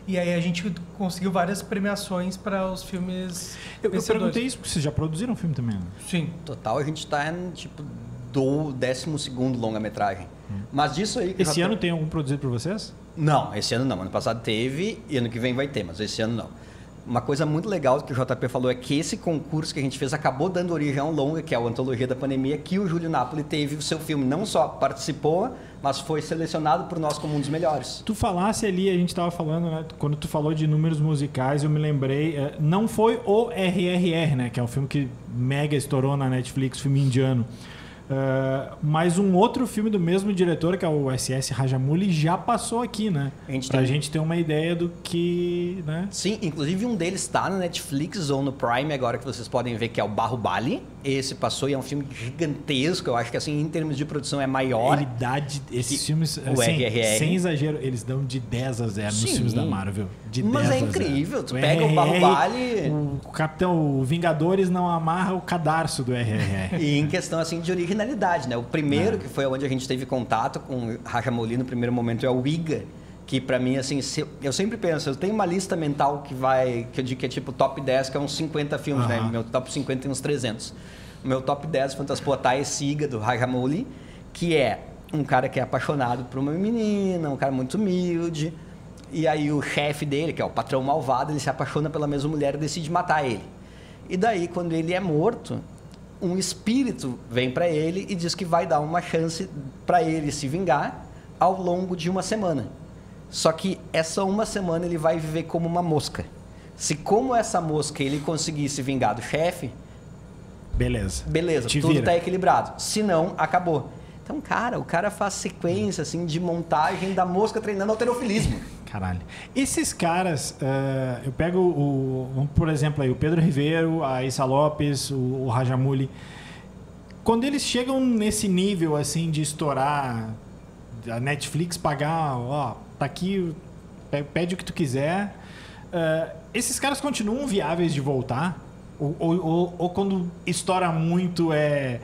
E aí a gente conseguiu várias premiações para os filmes Eu perguntei isso porque vocês já produziram um filme também, né? Sim. Total, a gente está em, tipo, do 12º longa-metragem. Mas disso aí... Esse ano tem algum produzido por vocês? Não, esse ano não. Ano passado teve e ano que vem vai ter, mas esse ano não. Uma coisa muito legal que o JP falou é que esse concurso que a gente fez acabou dando origem a um longa, que é a Antologia da Pandemia, que o Júlio Napoli teve o seu filme. Não só participou, mas foi selecionado por nós como um dos melhores. Tu falasse ali, a gente estava falando, né? Quando tu falou de números musicais, eu me lembrei... não foi o RRR, né? Que é um filme que mega estourou na Netflix, filme indiano. Mas um outro filme do mesmo diretor, que é o SS Rajamouli, já passou aqui, né? Pra gente ter uma ideia do que... Né? Sim, inclusive um deles está na Netflix ou no Prime agora, que vocês podem ver, que é o Bahubali. Esse passou e é um filme gigantesco. Eu acho que, assim, em termos de produção é maior. Ele dá esses filmes, assim, sem exagero, eles dão de 10 a 0 nos filmes da Marvel. Mas é incrível. Tu pega o Bahubali... O Capitão Vingadores não amarra o cadarço do RRR. E em questão, assim, de originalidade, né? O primeiro, que foi onde a gente teve contato com o Rajamouli no primeiro momento, é o Iga, que pra mim, assim, eu sempre penso, eu tenho uma lista mental que eu digo que é tipo top 10, que é uns 50 filmes, né? Meu top 50 tem uns 300. O meu top 10 Fantaspoa tá esse Iga, do Rajamouli, que é um cara que é apaixonado por uma menina, um cara muito humilde, e aí o chefe dele, que é o patrão malvado, ele se apaixona pela mesma mulher e decide matar ele. E daí, quando ele é morto, um espírito vem para ele e diz que vai dar uma chance para ele se vingar ao longo de uma semana. Só que essa uma semana ele vai viver como uma mosca. Se como essa mosca ele conseguir se vingar do chefe, beleza, tudo está equilibrado. Se não, acabou. Então, cara, o cara faz sequência assim, de montagem da mosca treinando halterofilismo. Caralho. Esses caras, eu pego, por exemplo, aí, o Pedro Ribeiro, a Issa Lopes, o Rajamouli. Quando eles chegam nesse nível assim de estourar, a Netflix pagar, tá aqui, pede o que tu quiser. Esses caras continuam viáveis de voltar? Ou quando estoura muito é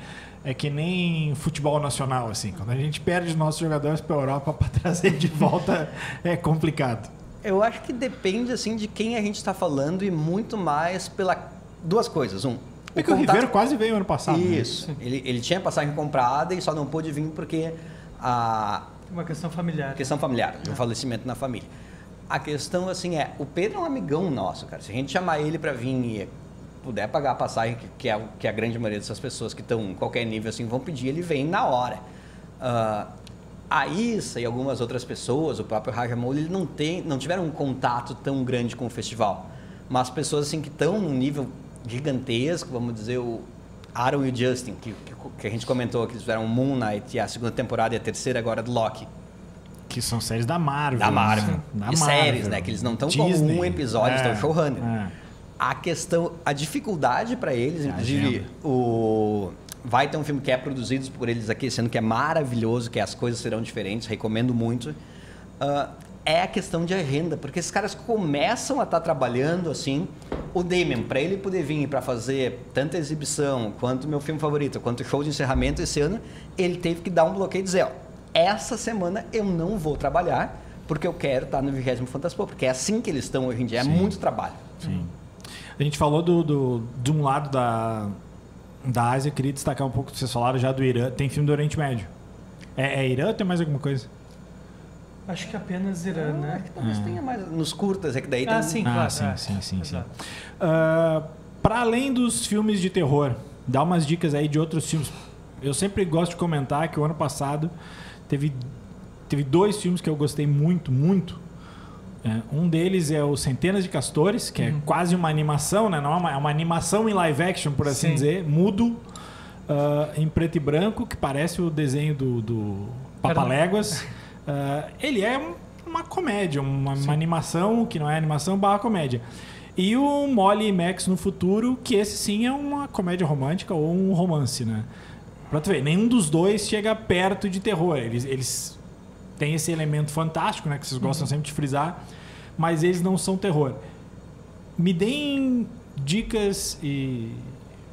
que nem futebol nacional, assim. Quando a gente perde nossos jogadores para a Europa, para trazer de volta é complicado. Eu acho que depende, assim, de quem a gente está falando e muito mais pela duas coisas. O Ribeiro quase veio ano passado. Isso. Né? Ele tinha passagem comprada e só não pôde vir porque uma questão familiar. De um falecimento na família. A questão, assim, o Pedro é um amigão nosso, cara. Se a gente chamar ele para vir e puder pagar a passagem, que é a grande maioria dessas pessoas que estão em qualquer nível, assim, vão pedir, ele vem na hora. A Issa e algumas outras pessoas, o próprio Rajamouli, ele não tiveram um contato tão grande com o festival. Mas pessoas, assim, que estão num nível gigantesco, vamos dizer, o Aaron e o Justin, que a gente comentou, que eles fizeram Moon Knight, e a segunda temporada e a terceira agora do Loki. Que são séries da Marvel. Da Marvel. Né? Da e Marvel. Séries, né? Que eles não estão como um episódio, estão showrunner. A dificuldade para eles, inclusive, vai ter um filme que é produzido por eles aqui, sendo que é maravilhoso, que as coisas serão diferentes, recomendo muito, é a questão de agenda, porque esses caras começam a estar trabalhando assim. O Damien, para ele poder vir para fazer tanta exibição, quanto meu filme favorito, quanto show de encerramento esse ano, ele teve que dar um bloqueio e dizer, essa semana eu não vou trabalhar, porque eu quero estar no 20º Fantaspo, porque é assim que eles estão hoje em dia, é muito trabalho. Sim. A gente falou de um lado da Ásia, eu queria destacar um pouco, vocês falaram já do Irã, tem filme do Oriente Médio. É Irã ou tem mais alguma coisa? Acho que apenas Irã, né? Que talvez tenha mais nos curtas, é que daí tem... Sim, claro. Sim. Para além dos filmes de terror, dá umas dicas aí de outros filmes. Eu sempre gosto de comentar que o ano passado teve 2 filmes que eu gostei muito. Um deles é o Centenas de Castores, que é quase uma animação, né? Não é uma animação em live action, por assim dizer, mudo, em preto e branco, que parece o desenho do Papaléguas. Ele é uma comédia, uma animação que não é animação / comédia. E o Molly e Max no Futuro, que esse sim é uma comédia romântica ou um romance, né? Pra tu ver, nenhum dos dois chega perto de terror. Eles têm esse elemento fantástico, né? Que vocês gostam sempre de frisar, mas eles não são terror. Me deem dicas e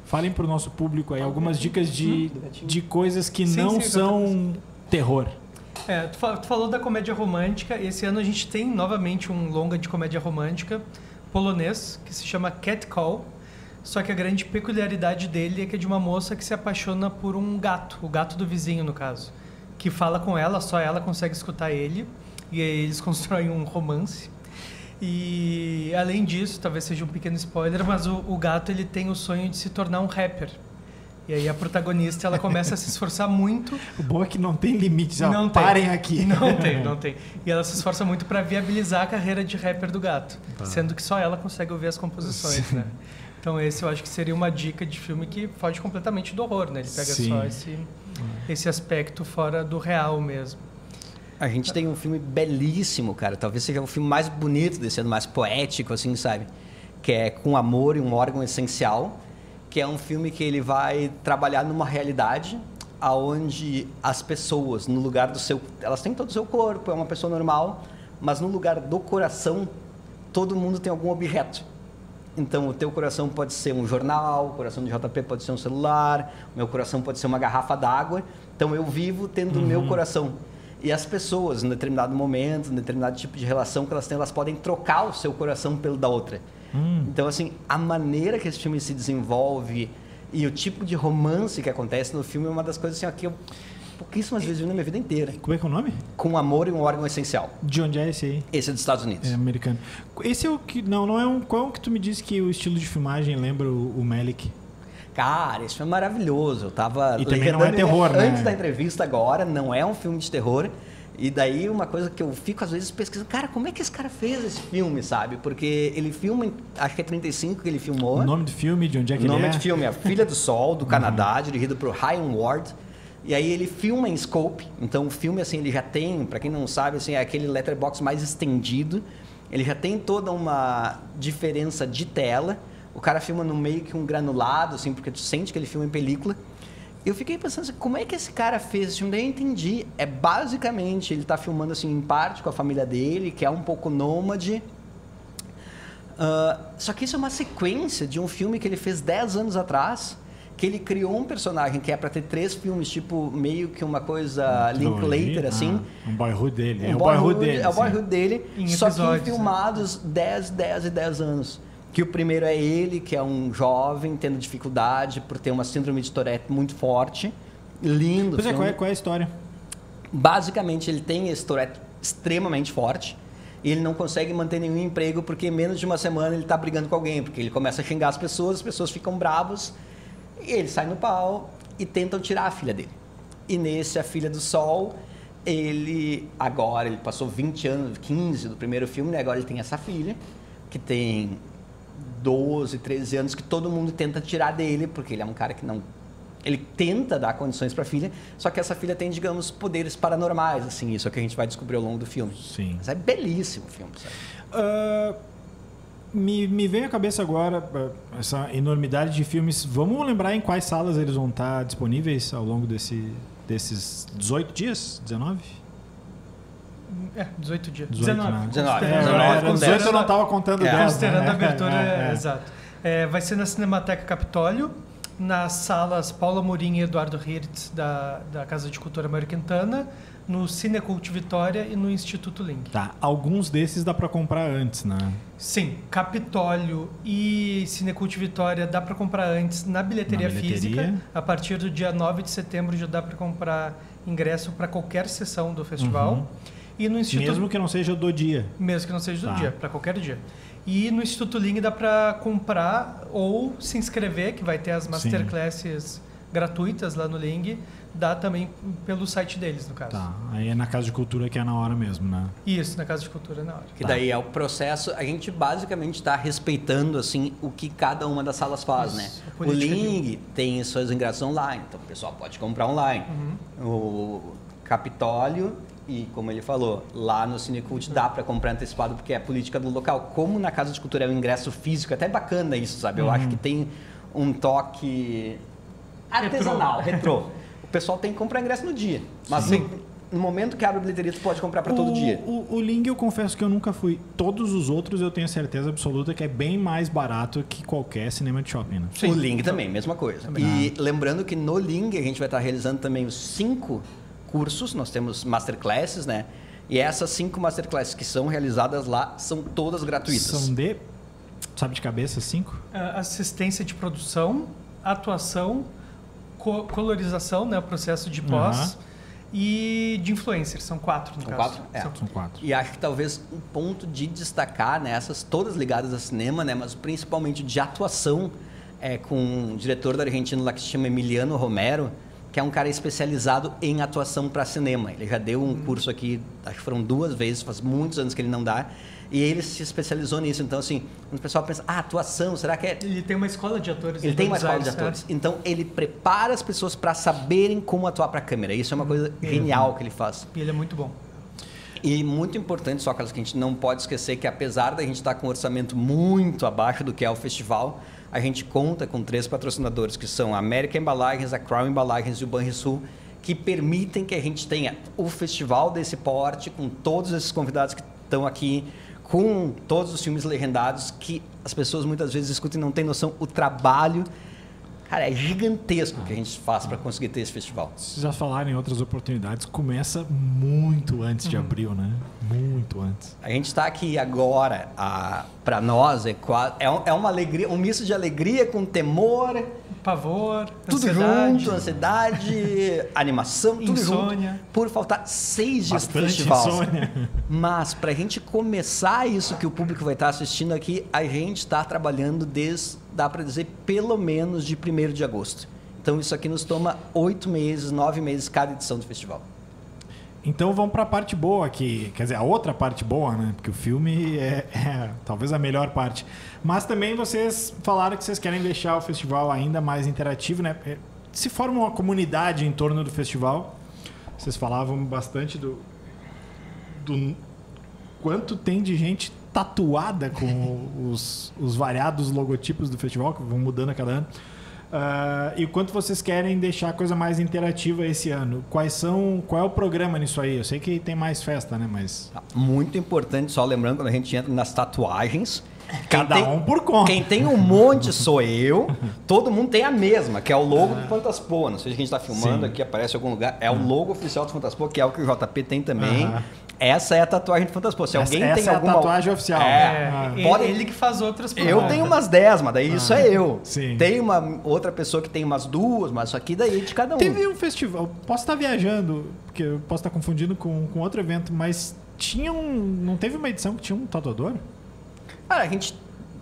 falem pro nosso público aí algumas dicas de coisas que não são terror. Tu falou da comédia romântica. Esse ano a gente tem novamente um longa de comédia romântica polonês que se chama Cat Call. Só que a grande peculiaridade dele é que é de uma moça que se apaixona por um gato, o gato do vizinho, no caso, que fala com ela, só ela consegue escutar ele, e aí eles constroem um romance. E além disso, talvez seja um pequeno spoiler, mas o gato ele tem o sonho de se tornar um rapper. E aí a protagonista ela começa a se esforçar muito. O bom é que não tem limite, já não parem tem. aqui. Não tem. E ela se esforça muito para viabilizar a carreira de rapper do gato, sendo que só ela consegue ouvir as composições, né? Então esse eu acho que seria uma dica de filme que foge completamente do horror, né? Ele pega só esse aspecto fora do real mesmo. A gente tem um filme belíssimo, cara. Talvez seja o filme mais bonito desse ano, mais poético, assim, sabe? Que é Com Amor e um Órgão Essencial, que é um filme que ele vai trabalhar numa realidade onde as pessoas, no lugar do seu... Elas têm todo o seu corpo, é uma pessoa normal, mas no lugar do coração, todo mundo tem algum objeto. Então, o teu coração pode ser um jornal, o coração do JP pode ser um celular, o meu coração pode ser uma garrafa d'água. Então, eu vivo tendo o meu coração. E as pessoas, em determinado momento, em determinado tipo de relação que elas têm, elas podem trocar o seu coração pelo da outra. Então, assim, a maneira que esse filme se desenvolve e o tipo de romance que acontece no filme é uma das coisas assim, que eu pouquíssimas vezes vi na minha vida inteira. Como é que é o nome? Com Amor e um Órgão Essencial. De onde é esse aí? Esse é dos Estados Unidos. É americano. Esse é o que... Não é um... Qual é o que tu me disse que o estilo de filmagem lembra o Malick? Cara, esse filme é maravilhoso. Eu tava... E também não é terror, né? Antes da entrevista agora, não é um filme de terror. E daí uma coisa que eu fico às vezes pesquisando, cara, como é que esse cara fez esse filme, sabe? Porque ele filma, acho que é 35 que ele filmou. O nome do filme, de onde é que ele é? O nome do filme é A Filha do Sol, do Canadá, dirigido por Ryan Ward. E aí ele filma em scope, então o filme assim, ele já tem, para quem não sabe, assim, é aquele letterbox mais estendido. Ele já tem toda uma diferença de tela. O cara filma no meio que um granulado, assim, porque tu sente que ele filma em película. Eu fiquei pensando assim, como é que esse cara fez esse filme? Daí eu entendi. É basicamente, ele tá filmando assim, em parte com a família dele, que é um pouco nômade. Só que isso é uma sequência de um filme que ele fez 10 anos atrás, que ele criou um personagem que é para ter 3 filmes, tipo, meio que uma coisa Linklater, assim. Um boyhood dele. É o boyhood dele. É o boyhood dele, só que em filmados 10 e 10 anos. Que o primeiro é ele, que é um jovem tendo dificuldade por ter uma síndrome de Tourette muito forte. Lindo. Pois é, qual é a história? Basicamente, ele tem esse Tourette extremamente forte. e ele não consegue manter nenhum emprego porque em menos de uma semana ele está brigando com alguém, porque ele começa a xingar as pessoas ficam bravas, e ele sai no pau e tentam tirar a filha dele. E nesse A Filha do Sol, ele passou 20 anos, 15 do primeiro filme, né? Agora ele tem essa filha, que tem 12, 13 anos, que todo mundo tenta tirar dele, porque ele é um cara que não... Ele tenta dar condições para a filha, só que essa filha tem, digamos, poderes paranormais, assim, isso é o que a gente vai descobrir ao longo do filme. Sim. Mas é belíssimo o filme, sabe? Me vem à cabeça agora essa enormidade de filmes. Vamos lembrar em quais salas eles vão estar disponíveis ao longo desses 18 dias? 19? 18 dias. 19. 18 eu não estava contando 10. Considerando a abertura, exato. Vai ser na Cinemateca Capitólio, nas salas Paula Morim e Eduardo Hirtz, da Casa de Cultura Americana, no Cinecult Vitória e no Instituto Link. Tá, alguns desses dá para comprar antes, né? Sim, Capitólio e Cinecult Vitória dá para comprar antes na bilheteria física. A partir do dia 9 de setembro já dá para comprar ingresso para qualquer sessão do festival. E no Instituto... Mesmo que não seja do dia. Mesmo que não seja do dia, para qualquer dia. E no Instituto Ling dá para comprar ou se inscrever, que vai ter as masterclasses gratuitas lá no Ling, dá também pelo site deles, no caso. Tá, aí é na Casa de Cultura que é na hora mesmo, né? Isso, na Casa de Cultura é na hora. Que daí é o processo, a gente basicamente está respeitando assim, o que cada uma das salas faz, né? O Ling tem seus ingressos online, então o pessoal pode comprar online. O Capitólio... E, como ele falou, lá no Cinecult dá para comprar antecipado porque é a política do local. Como na Casa de Cultura é um ingresso físico, até bacana isso, sabe? Eu acho que tem um toque artesanal, retrô. O pessoal tem que comprar ingresso no dia. Mas no momento que abre a bilheteria, tu pode comprar para todo dia. O Ling, eu confesso que eu nunca fui. Todos os outros eu tenho certeza absoluta que é bem mais barato que qualquer cinema de shopping, né? O Ling também, mesma coisa. E lembrando que no Ling a gente vai estar realizando também os 5 cursos, nós temos masterclasses, né? E essas 5 masterclasses que são realizadas lá são todas gratuitas. São de, sabe de cabeça, 5? Assistência de produção, atuação, colorização, né? O processo de pós e de influencer. São 4 no caso. 4? São 4. E acho que talvez um ponto de destacar, né? Essas todas ligadas a cinema, né? Mas principalmente de atuação, com um diretor da Argentina lá que se chama Emiliano Romero, que é um cara especializado em atuação para cinema. Ele já deu um curso aqui, acho que foram 2 vezes, faz muitos anos que ele não dá, e ele se especializou nisso. Então, assim, quando o pessoal pensa, atuação, será que é... Ele tem uma escola de atores. Ele tem uma escola de atores. Então, ele prepara as pessoas para saberem como atuar para a câmera. Isso é uma coisa genial que ele faz. E ele é muito bom. E muito importante, só que a gente não pode esquecer que apesar da gente estar com um orçamento muito abaixo do que é o festival, a gente conta com 3 patrocinadores, que são a América Embalagens, a Crown Embalagens e o Banrisul, que permitem que a gente tenha o festival desse porte, com todos esses convidados que estão aqui, com todos os filmes legendados, que as pessoas muitas vezes escutam e não têm noção, o trabalho... Cara, é gigantesco o que a gente faz para conseguir ter esse festival. Vocês já falaram em outras oportunidades, começa muito antes de abril, né? Muito antes. A gente está aqui agora, para nós, é uma alegria, um misto de alegria com temor, pavor, tudo junto, ansiedade, animação, tudo insônia. Junto, por faltar 6 dias do Bastante festival. insônia. Mas para a gente começar isso que o público vai estar assistindo aqui, a gente está trabalhando desde, dá para dizer, pelo menos de 1º de agosto. Então isso aqui nos toma 8 meses, 9 meses cada edição do festival. Então vamos para a parte boa aqui, quer dizer, a outra parte boa, né? Porque o filme é talvez a melhor parte. Mas também vocês falaram que vocês querem deixar o festival ainda mais interativo, né? Se forma uma comunidade em torno do festival. Vocês falavam bastante do quanto tem de gente tatuada com os variados logotipos do festival, que vão mudando a cada ano. E o quanto vocês querem deixar a coisa mais interativa esse ano? Qual é o programa nisso aí? Eu sei que tem mais festa, né? Mas... Muito importante, só lembrando, quando a gente entra nas tatuagens... Cada um por conta. Quem tem um monte sou eu. Todo mundo tem a mesma, que é o logo do Fantaspoa. Não sei se a gente está filmando aqui, aparece em algum lugar. É o logo oficial do Fantaspoa, que é o que o JP tem também. Essa é a tatuagem do Fantaspoa. Se alguém tem alguma... é a tatuagem oficial. Ele que faz outras por Eu tenho umas 10, mas daí isso é eu. Sim. Tem uma outra pessoa que tem umas 2, mas isso aqui daí é de cada um. Teve um festival, posso estar viajando, porque eu posso estar confundindo com outro evento, mas Não teve uma edição que tinha um tatuador? Cara, a gente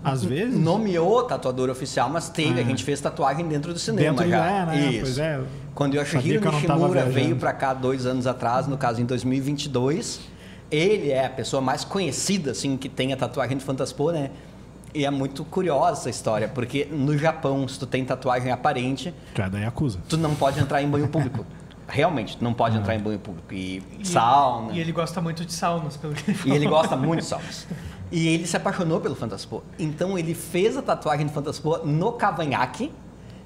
às vezes nomeou tatuador oficial, mas teve. A gente fez tatuagem dentro do cinema já. né? Isso. Pois é. Quando o Yoshihiro Nishimura veio para cá 2 anos atrás, no caso em 2022, ele é a pessoa mais conhecida assim que tem a tatuagem de Fantaspo, né? E é muito curiosa essa história, porque no Japão, se tu tem tatuagem aparente, já daí acusa. Tu não pode entrar em banho público. Realmente, tu não pode entrar em banho público. E sauna. E ele gosta muito de saunas, pelo que ele falou. E ele gosta muito de saunas. E ele se apaixonou pelo Fantaspo. Então ele fez a tatuagem de Fantaspo no cavanhaque,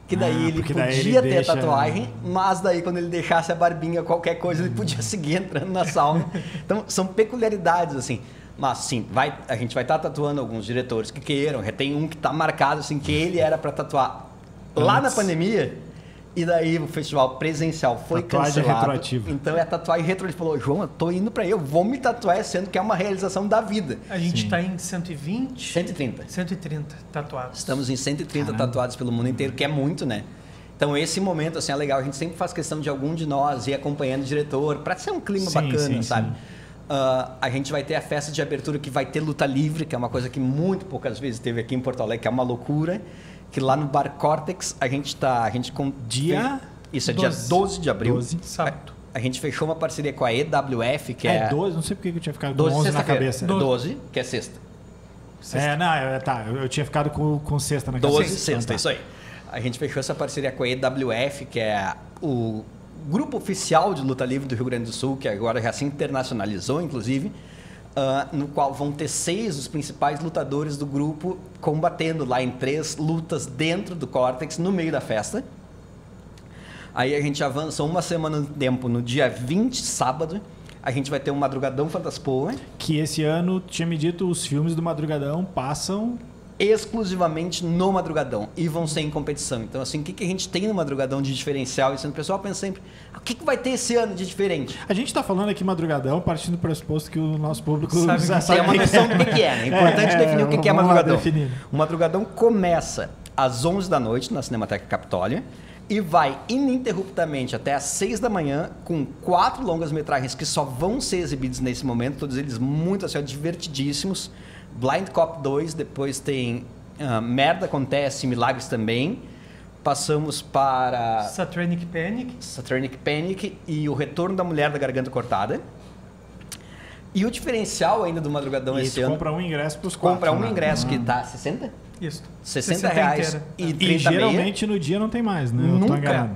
que daí ele podia ter a tatuagem, mas daí quando ele deixasse a barbinha, qualquer coisa, ele podia seguir entrando na sauna. Então são peculiaridades, assim. Mas sim, a gente vai estar tatuando alguns diretores que queiram. Tem um que está marcado, assim, que ele era para tatuar lá na pandemia. E daí o festival presencial foi cancelado. Retroativa. Então é a tatuagem retroativa. Ele falou, João, eu tô indo para aí, eu vou me tatuar, sendo que é uma realização da vida. A gente está em 120? 130. 130 tatuados. Estamos em 130 tatuados pelo mundo inteiro, que é muito, né? Então esse momento assim é legal. A gente sempre faz questão de algum de nós ir acompanhando o diretor, para ser um clima bacana, sabe? A gente vai ter a festa de abertura que vai ter luta livre, que é uma coisa que muito poucas vezes teve aqui em Porto Alegre, que é uma loucura. Que lá no Bar Cortex dia 12 de abril. 12. Sábado. A gente fechou uma parceria com a EWF, que é 12, não sei porque eu tinha ficado com 12 11 na cabeça. 12, que é sexta. Eu tinha ficado com sexta na cabeça. 12 sexta, isso aí. A gente fechou essa parceria com a EWF, que é o grupo oficial de luta livre do Rio Grande do Sul, que agora já se internacionalizou, inclusive. No qual vão ter 6 dos principais lutadores do grupo combatendo lá em 3 lutas dentro do Cortex, no meio da festa. Aí a gente avança uma semana no tempo, no dia 20, sábado, a gente vai ter um Madrugadão Fantaspoa. Que esse ano, tinha me dito, os filmes do Madrugadão passam exclusivamente no Madrugadão e vão ser em competição. Então, assim, o que a gente tem no Madrugadão de diferencial? Isso o pessoal pensa sempre, o que vai ter esse ano de diferente? A gente está falando aqui Madrugadão, partindo do pressuposto que o nosso público sabe uma noção do que é, né? É importante definir o que é Madrugadão. O Madrugadão começa às 11 da noite na Cinemateca Capitólio e vai ininterruptamente até às 6 da manhã com 4 longas-metragens que só vão ser exibidos nesse momento, todos eles muito assim, divertidíssimos. Blind Cop 2, depois tem Merda Acontece, Milagres também. Passamos para Saturnic Panic e O Retorno da Mulher da Garganta Cortada. E o diferencial ainda do Madrugadão esse ano... compra um ingresso para os 4. Compra um ingresso que tá 60? Isso. 60 reais e 30 e geralmente no dia não tem mais, né?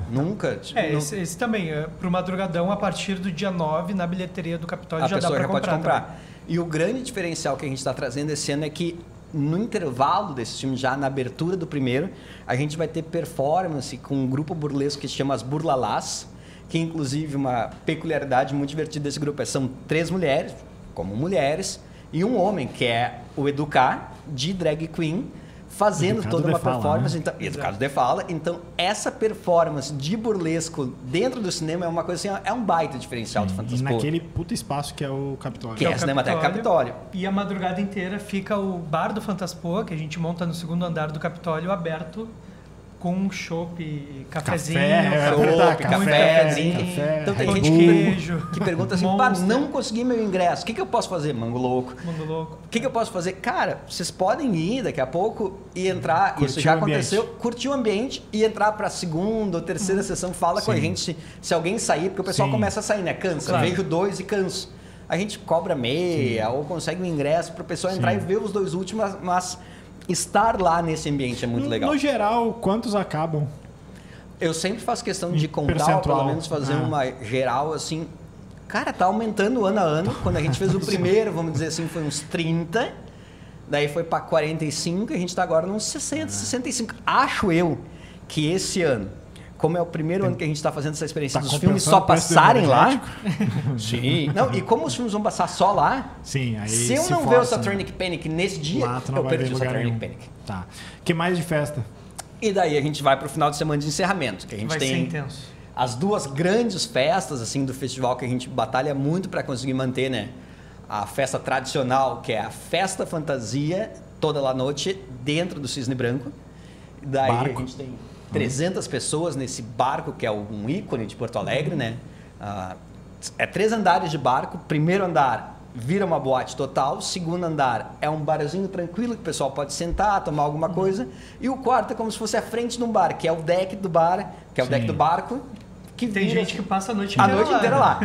Nunca. Esse também. Pro Madrugadão, a partir do dia 9, na bilheteria do Capitólio, já dá para comprar. Pode comprar. E o grande diferencial que a gente está trazendo esse ano é que no intervalo desse filme, já na abertura do primeiro, a gente vai ter performance com um grupo burlesco que se chama As Burlalás, que inclusive uma peculiaridade muito divertida desse grupo são 3 mulheres, como mulheres, e um homem, que é o Educar, de drag queen, fazendo Educado toda uma performance, né? Então, Educado de Fala. Então, essa performance de burlesco dentro do cinema é uma coisa assim, é um baita diferencial do Fantaspo. E naquele puta espaço que é o Capitólio. Que é a Cinemateca Capitólio. E a madrugada inteira fica o bar do Fantaspo, que a gente monta no 2º andar do Capitólio, aberto com chopp, cafezinho, café, então tem gente queijo, que pergunta assim, pá, não consegui meu ingresso, o que eu posso fazer? Mango louco. O que eu posso fazer? Cara, vocês podem ir daqui a pouco e entrar, curtir, isso já aconteceu, curtir o ambiente e entrar para a 2ª ou 3ª sessão, fala com a gente se alguém sair, porque o pessoal começa a sair, né? Cansa, claro. Vejo 2 e canso. A gente cobra meia ou consegue um ingresso para o pessoal entrar e ver os 2 últimos, mas estar lá nesse ambiente é muito legal. No geral, quantos acabam? Eu sempre faço questão de contar, ou pelo menos fazer uma geral, assim... Cara, tá aumentando ano a ano. Quando a gente fez o primeiro, vamos dizer assim, foi uns 30. Daí foi para 45 e a gente tá agora nos 60, 65. Acho eu que esse ano, como é o primeiro ano que a gente está fazendo essa experiência dos filmes só passarem lá... Sim. Não, e como os filmes vão passar só lá... Sim, aí se eu não ver o Saturnic Panic nesse dia, eu perdi o Saturnic Panic. Tá. Que mais de festa? E daí a gente vai para o final de semana de encerramento, que a gente vai tem ser intenso. As 2 grandes festas assim do festival que a gente batalha muito para conseguir manter, né? A festa tradicional, que é a Festa Fantasia, toda lá noite, dentro do Cisne Branco. Daí a gente tem 300 pessoas nesse barco, que é um ícone de Porto Alegre, né? É 3 andares de barco. Primeiro andar, vira uma boate total. O segundo andar é um barzinho tranquilo que o pessoal pode sentar, tomar alguma coisa. E o quarto é como se fosse a frente de um bar, que é o deck do bar, que é o deck do barco. Que Tem vira, gente que passa a noite inteira lá.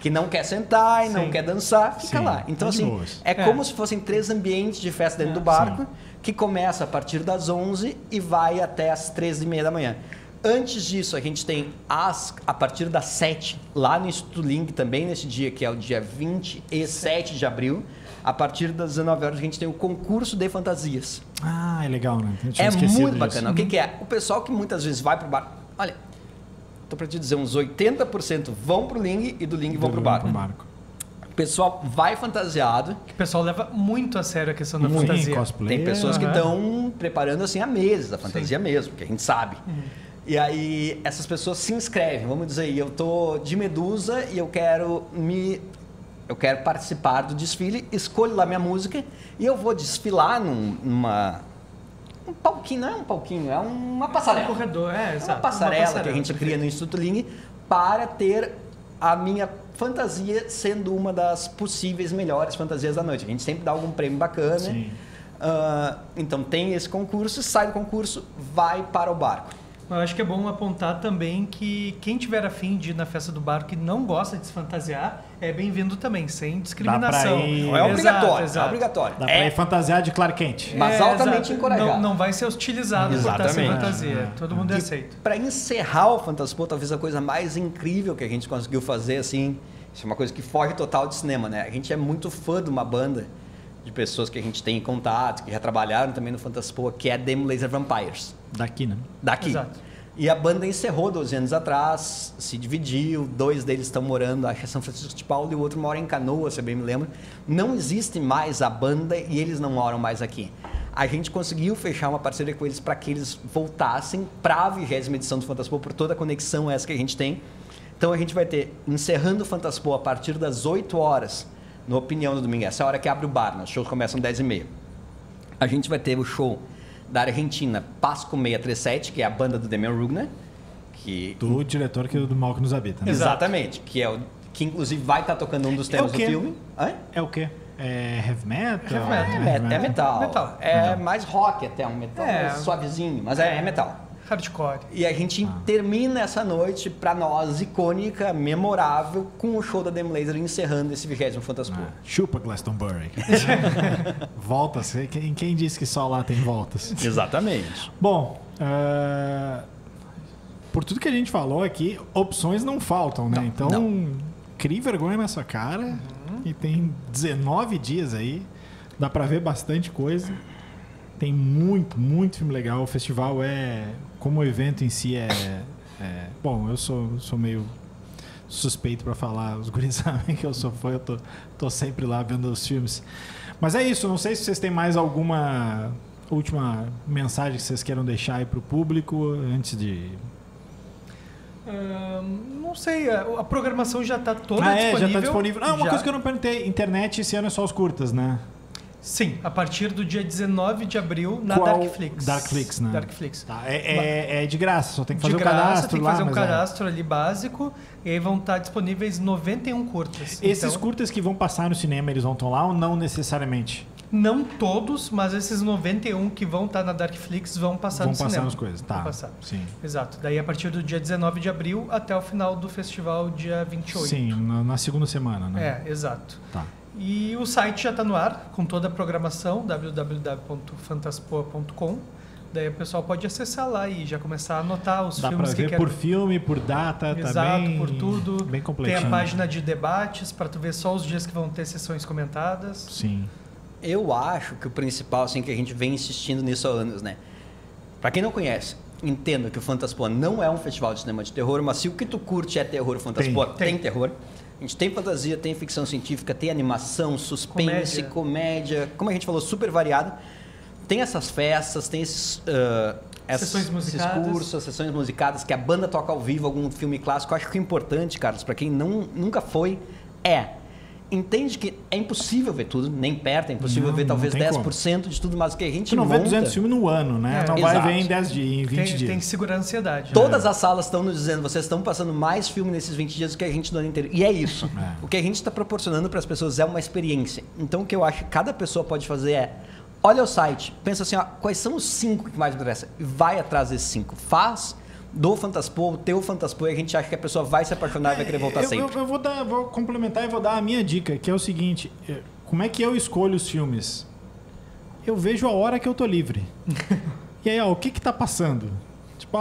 Que não quer sentar e não quer dançar, fica Sim, lá. Então, assim, boas. é como se fossem 3 ambientes de festa dentro do barco, que começa a partir das 11 e vai até as 13h30 da manhã. Antes disso, a gente tem a partir das 7, lá no Instituto Ling também, nesse dia, que é o dia 27 de abril, a partir das 19 horas, a gente tem o concurso de fantasias. Ah, é legal, né? Eu tinha É esquecido muito disso. bacana. O que é? O pessoal que muitas vezes vai pro bar... Olha, tô para te dizer, uns 80% vão pro Ling e do Ling vão pro barco. O pessoal vai fantasiado. Que o pessoal leva muito a sério a questão da Muito. fantasia. Cosplay. Tem pessoas que estão preparando assim há meses a fantasia mesmo, que a gente sabe. E aí essas pessoas se inscrevem, vamos dizer, eu tô de Medusa e eu quero participar do desfile, escolho lá minha música e eu vou desfilar um palquinho, não é um palquinho, é uma passarela. Um corredor, exato. Uma passarela que a gente cria no Instituto Ling para ter a minha fantasia sendo uma das possíveis melhores fantasias da noite. A gente sempre dá algum prêmio bacana. Sim. Então tem esse concurso, sai do concurso, vai para o barco. Eu acho que é bom apontar também que quem tiver afim de ir na festa do barco e não gosta de se fantasiar, é bem-vindo também, sem discriminação. Dá pra ir. Não é obrigatório, Exato. é obrigatório. Dá pra ir fantasiar de Clark Kent. Mas altamente exato. encorajado. Não vai ser hostilizado por estar sem Exatamente. fantasia. Todo mundo é aceito. Para encerrar o Fantaspo, talvez a coisa mais incrível que a gente conseguiu fazer, assim, isso é uma coisa que foge total de cinema, né? A gente é muito fã de uma banda de pessoas que a gente tem em contato, que já trabalharam também no Fantaspo, que é Them Laser Vampires. Daqui, né? Daqui. Exato. E a banda encerrou 12 anos atrás, se dividiu, 2 deles estão morando, acho que é São Francisco de Paulo, e o outro mora em Canoa, se eu bem me lembro. Não existe mais a banda e eles não moram mais aqui. A gente conseguiu fechar uma parceria com eles para que eles voltassem para a 20ª edição do Fantaspo, por toda a conexão essa que a gente tem. Então a gente vai ter, encerrando o Fantaspo a partir das 8 horas, no Opinião do Domingo, essa é a hora que abre o bar, né? Os shows começam às 10h30. A gente vai ter o show da Argentina, Pasco 637, que é a banda do Demian Rugner. Do diretor que é do Mal que Nos Habita. Né? Exatamente, que inclusive vai estar tocando um dos temas do filme. É o quê? É heavy metal? É metal. Metal. É mais rock até, um metal mais suavezinho, mas é metal. Hardcore. E a gente termina essa noite, pra nós, icônica, memorável, com o show da Them Laser encerrando esse 20º Fantaspo. Chupa Glastonbury. Voltas. Quem disse que só lá tem voltas? Exatamente. Bom, por tudo que a gente falou aqui, opções não faltam, né? Então, crie vergonha na sua cara. E tem 19 dias aí. Dá pra ver bastante coisa. Tem muito filme legal. O festival como o evento em si bom, eu sou meio suspeito pra falar. Os guris sabem que eu sou fã. Eu tô sempre lá vendo os filmes. Mas é isso. Não sei se vocês têm mais alguma última mensagem que vocês queiram deixar aí pro público antes de... Não sei, a programação já está toda disponível. Já está disponível. Uma coisa que eu não perguntei, internet esse ano é só os curtas, né? Sim, a partir do dia 19 de abril na Darkflix. Darkflix, né? Darkflix. Tá. É de graça, só tem que fazer de o graça, cadastro tem que lá. fazer um cadastro ali básico e aí vão estar disponíveis 91 curtas. Esses curtas que vão passar no cinema, eles vão estar lá ou não necessariamente? Não todos, mas esses 91 que vão estar na Darkflix vão passar no cinema. Vão passar nas coisas, tá. Vão passar. Sim. Exato. Daí a partir do dia 19 de abril até o final do festival, dia 28. Sim, na segunda semana, né? Exato. Tá. E o site já está no ar, com toda a programação, www.fantaspoa.com. Daí o pessoal pode acessar lá e já começar a anotar os filmes que quer. Dá pra ver por filme, por data, Exato, tá bem... por tudo. Bem completinho. Tem a página de debates para tu ver só os dias que vão ter sessões comentadas. Sim. Eu acho que o principal, assim, que a gente vem insistindo nisso há anos, né? Pra quem não conhece, entenda que o Fantaspoa não é um festival de cinema de terror, mas se o que tu curte é terror, o Fantaspoa tem terror. A gente tem fantasia, tem ficção científica, tem animação, suspense, comédia, como a gente falou, super variado. Tem essas festas, tem esses cursos, sessões musicadas, que a banda toca ao vivo algum filme clássico. Eu acho que o importante, Carlos, para quem nunca foi, entende que é impossível ver tudo, nem perto, é impossível ver talvez 10% de tudo, mas o que a gente Tu não monta... vê 200 filmes no ano, né? Não vai ver em 10 dias, em 20 dias. Tem que segurar a ansiedade. Todas as salas estão nos dizendo, vocês estão passando mais filme nesses 20 dias do que a gente no ano inteiro. E é isso. O que a gente está proporcionando para as pessoas é uma experiência. Então o que eu acho que cada pessoa pode fazer é, olha o site, pensa assim, ó, quais são os 5 que mais me interessam? E vai atrás desses 5. Faz do Fantaspo, o teu Fantaspo, e a gente acha que a pessoa vai se apaixonar e vai querer voltar sempre. Eu vou complementar e vou dar a minha dica, que é o seguinte, como é que eu escolho os filmes? Eu vejo a hora que eu tô livre. E aí, ó, o que tá passando? Tipo,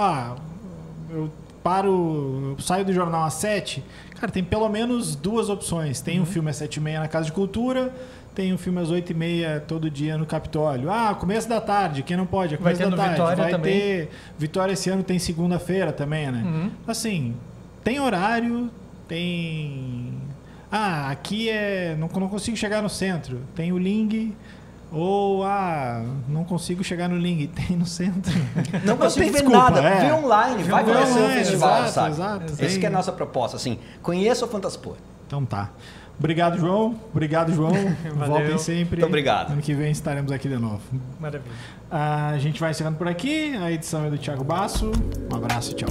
eu saio do jornal às 7, cara, tem pelo menos 2 opções. Tem um filme às 7h30 na Casa de Cultura, tem um filme às 8h30 todo dia no Capitólio. Começo da tarde, quem não pode? Começo da tarde. Vitória vai também. ter... Vitória esse ano tem segunda-feira também, né? Assim, tem horário, tem... aqui não consigo chegar no centro. Tem o Ling... Ou, não consigo chegar no Ling, tem no centro. Não consigo ver nada, vê online, vai conhecer o festival, sabe? Exato. Essa que é a nossa proposta, assim, conheça o Fantaspo. Então tá. Obrigado, João. Voltem sempre. Muito obrigado. Ano que vem estaremos aqui de novo. Maravilha. A gente vai encerrando por aqui. A edição é do Thiago Basso. Um abraço, tchau.